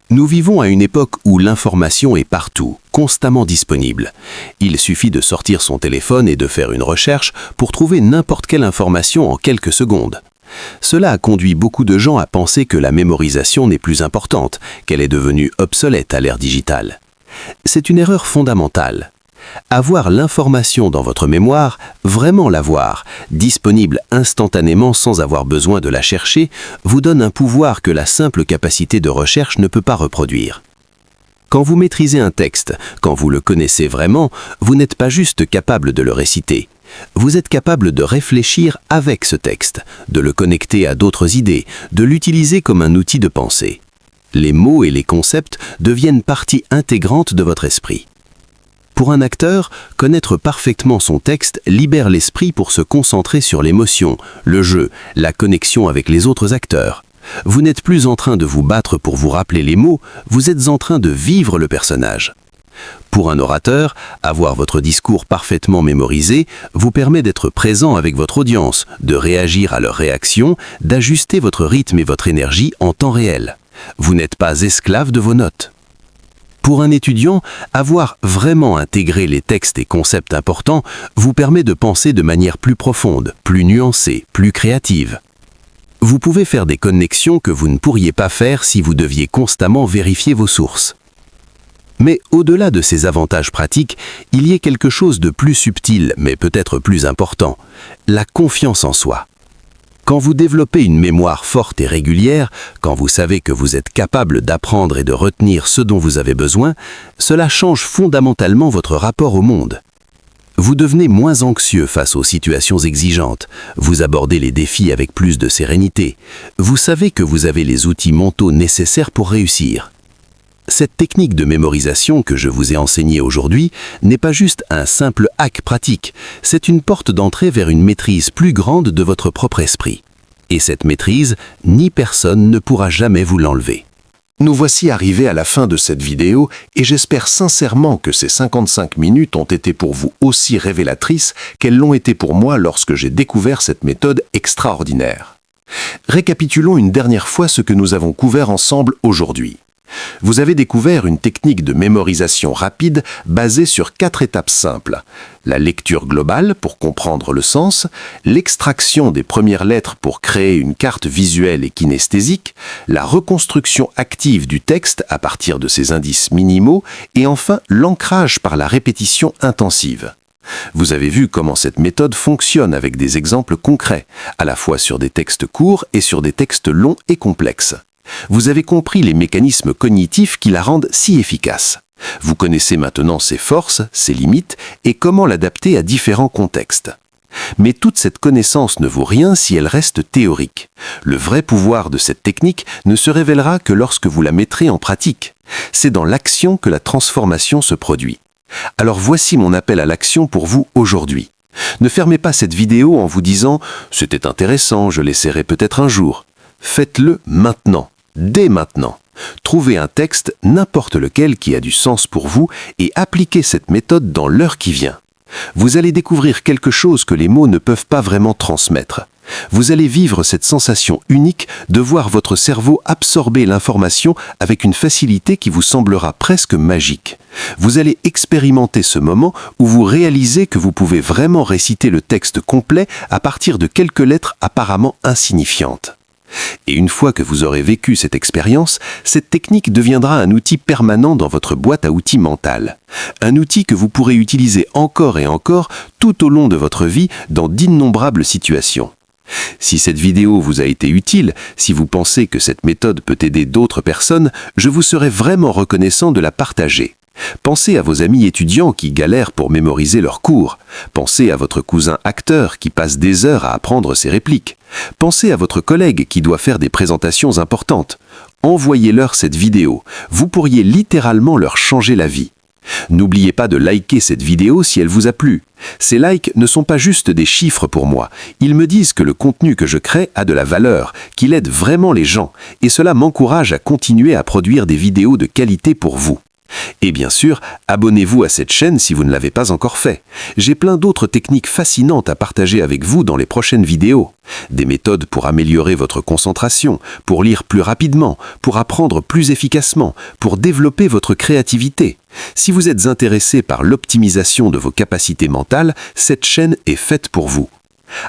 Nous vivons à une époque où l'information est partout, constamment disponible. Il suffit de sortir son téléphone et de faire une recherche pour trouver n'importe quelle information en quelques secondes. Cela a conduit beaucoup de gens à penser que la mémorisation n'est plus importante, qu'elle est devenue obsolète à l'ère digitale. C'est une erreur fondamentale. Avoir l'information dans votre mémoire, vraiment l'avoir, disponible instantanément sans avoir besoin de la chercher, vous donne un pouvoir que la simple capacité de recherche ne peut pas reproduire. Quand vous maîtrisez un texte, quand vous le connaissez vraiment, vous n'êtes pas juste capable de le réciter. Vous êtes capable de réfléchir avec ce texte, de le connecter à d'autres idées, de l'utiliser comme un outil de pensée. Les mots et les concepts deviennent partie intégrante de votre esprit. Pour un acteur, connaître parfaitement son texte libère l'esprit pour se concentrer sur l'émotion, le jeu, la connexion avec les autres acteurs. Vous n'êtes plus en train de vous battre pour vous rappeler les mots, vous êtes en train de vivre le personnage. Pour un orateur, avoir votre discours parfaitement mémorisé vous permet d'être présent avec votre audience, de réagir à leurs réactions, d'ajuster votre rythme et votre énergie en temps réel. Vous n'êtes pas esclave de vos notes. Pour un étudiant, avoir vraiment intégré les textes et concepts importants vous permet de penser de manière plus profonde, plus nuancée, plus créative. Vous pouvez faire des connexions que vous ne pourriez pas faire si vous deviez constamment vérifier vos sources. Mais au-delà de ces avantages pratiques, il y a quelque chose de plus subtil, mais peut-être plus important, la confiance en soi. Quand vous développez une mémoire forte et régulière, quand vous savez que vous êtes capable d'apprendre et de retenir ce dont vous avez besoin, cela change fondamentalement votre rapport au monde. Vous devenez moins anxieux face aux situations exigeantes, vous abordez les défis avec plus de sérénité, vous savez que vous avez les outils mentaux nécessaires pour réussir. Cette technique de mémorisation que je vous ai enseignée aujourd'hui n'est pas juste un simple hack pratique, c'est une porte d'entrée vers une maîtrise plus grande de votre propre esprit. Et cette maîtrise, ni personne ne pourra jamais vous l'enlever. Nous voici arrivés à la fin de cette vidéo et j'espère sincèrement que ces 55 minutes ont été pour vous aussi révélatrices qu'elles l'ont été pour moi lorsque j'ai découvert cette méthode extraordinaire. Récapitulons une dernière fois ce que nous avons couvert ensemble aujourd'hui. Vous avez découvert une technique de mémorisation rapide basée sur 4 étapes simples. La lecture globale pour comprendre le sens, l'extraction des premières lettres pour créer une carte visuelle et kinesthésique, la reconstruction active du texte à partir de ces indices minimaux et enfin l'ancrage par la répétition intensive. Vous avez vu comment cette méthode fonctionne avec des exemples concrets, à la fois sur des textes courts et sur des textes longs et complexes. Vous avez compris les mécanismes cognitifs qui la rendent si efficace. Vous connaissez maintenant ses forces, ses limites et comment l'adapter à différents contextes. Mais toute cette connaissance ne vaut rien si elle reste théorique. Le vrai pouvoir de cette technique ne se révélera que lorsque vous la mettrez en pratique. C'est dans l'action que la transformation se produit. Alors voici mon appel à l'action pour vous aujourd'hui. Ne fermez pas cette vidéo en vous disant « C'était intéressant, je l'essaierai peut-être un jour ». Faites-le maintenant. Dès maintenant, trouvez un texte, n'importe lequel qui a du sens pour vous et appliquez cette méthode dans l'heure qui vient. Vous allez découvrir quelque chose que les mots ne peuvent pas vraiment transmettre. Vous allez vivre cette sensation unique de voir votre cerveau absorber l'information avec une facilité qui vous semblera presque magique. Vous allez expérimenter ce moment où vous réalisez que vous pouvez vraiment réciter le texte complet à partir de quelques lettres apparemment insignifiantes. Et une fois que vous aurez vécu cette expérience, cette technique deviendra un outil permanent dans votre boîte à outils mentale. Un outil que vous pourrez utiliser encore et encore tout au long de votre vie dans d'innombrables situations. Si cette vidéo vous a été utile, si vous pensez que cette méthode peut aider d'autres personnes, je vous serai vraiment reconnaissant de la partager. Pensez à vos amis étudiants qui galèrent pour mémoriser leurs cours. Pensez à votre cousin acteur qui passe des heures à apprendre ses répliques. Pensez à votre collègue qui doit faire des présentations importantes. Envoyez-leur cette vidéo. Vous pourriez littéralement leur changer la vie. N'oubliez pas de liker cette vidéo si elle vous a plu. Ces likes ne sont pas juste des chiffres pour moi. Ils me disent que le contenu que je crée a de la valeur, qu'il aide vraiment les gens, et cela m'encourage à continuer à produire des vidéos de qualité pour vous. Et bien sûr, abonnez-vous à cette chaîne si vous ne l'avez pas encore fait. J'ai plein d'autres techniques fascinantes à partager avec vous dans les prochaines vidéos. Des méthodes pour améliorer votre concentration, pour lire plus rapidement, pour apprendre plus efficacement, pour développer votre créativité. Si vous êtes intéressé par l'optimisation de vos capacités mentales, cette chaîne est faite pour vous.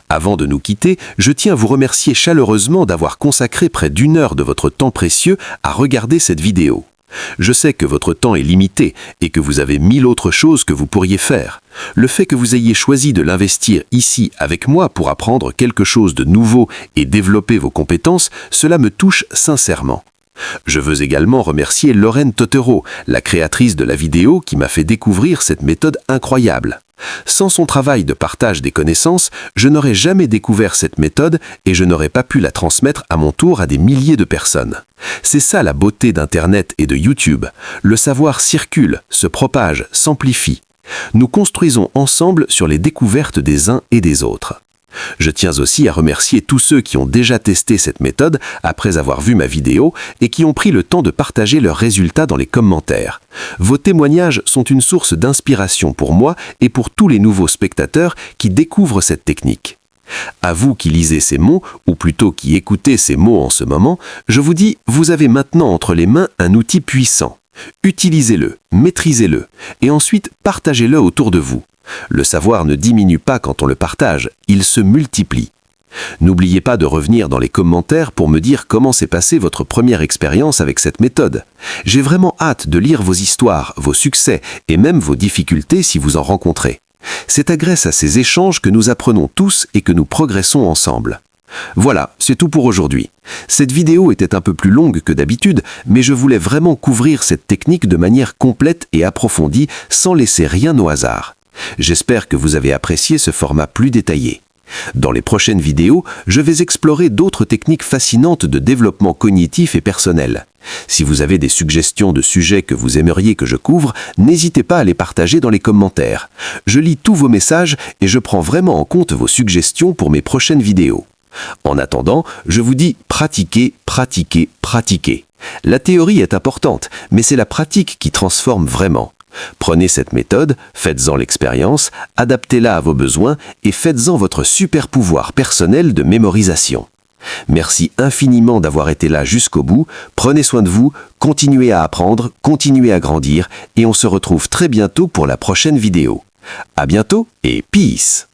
Avant de nous quitter, je tiens à vous remercier chaleureusement d'avoir consacré près d'1 heure de votre temps précieux à regarder cette vidéo. Je sais que votre temps est limité et que vous avez 1000 autres choses que vous pourriez faire. Le fait que vous ayez choisi de l'investir ici avec moi pour apprendre quelque chose de nouveau et développer vos compétences, cela me touche sincèrement. Je veux également remercier Lorraine Totero, la créatrice de la vidéo qui m'a fait découvrir cette méthode incroyable. Sans son travail de partage des connaissances, je n'aurais jamais découvert cette méthode et je n'aurais pas pu la transmettre à mon tour à des milliers de personnes. C'est ça la beauté d'Internet et de YouTube. Le savoir circule, se propage, s'amplifie. Nous construisons ensemble sur les découvertes des uns et des autres. Je tiens aussi à remercier tous ceux qui ont déjà testé cette méthode après avoir vu ma vidéo et qui ont pris le temps de partager leurs résultats dans les commentaires. Vos témoignages sont une source d'inspiration pour moi et pour tous les nouveaux spectateurs qui découvrent cette technique. À vous qui lisez ces mots, ou plutôt qui écoutez ces mots en ce moment, je vous dis, vous avez maintenant entre les mains un outil puissant. Utilisez-le, maîtrisez-le, et ensuite partagez-le autour de vous. Le savoir ne diminue pas quand on le partage, il se multiplie. N'oubliez pas de revenir dans les commentaires pour me dire comment s'est passée votre première expérience avec cette méthode. J'ai vraiment hâte de lire vos histoires, vos succès et même vos difficultés si vous en rencontrez. C'est grâce à ces échanges que nous apprenons tous et que nous progressons ensemble. Voilà, c'est tout pour aujourd'hui. Cette vidéo était un peu plus longue que d'habitude, mais je voulais vraiment couvrir cette technique de manière complète et approfondie sans laisser rien au hasard. J'espère que vous avez apprécié ce format plus détaillé. Dans les prochaines vidéos, je vais explorer d'autres techniques fascinantes de développement cognitif et personnel. Si vous avez des suggestions de sujets que vous aimeriez que je couvre, n'hésitez pas à les partager dans les commentaires. Je lis tous vos messages et je prends vraiment en compte vos suggestions pour mes prochaines vidéos. En attendant, je vous dis pratiquez, pratiquez, pratiquez. La théorie est importante, mais c'est la pratique qui transforme vraiment. Prenez cette méthode, faites-en l'expérience, adaptez-la à vos besoins et faites-en votre super pouvoir personnel de mémorisation. Merci infiniment d'avoir été là jusqu'au bout, prenez soin de vous, continuez à apprendre, continuez à grandir et on se retrouve très bientôt pour la prochaine vidéo. À bientôt et peace!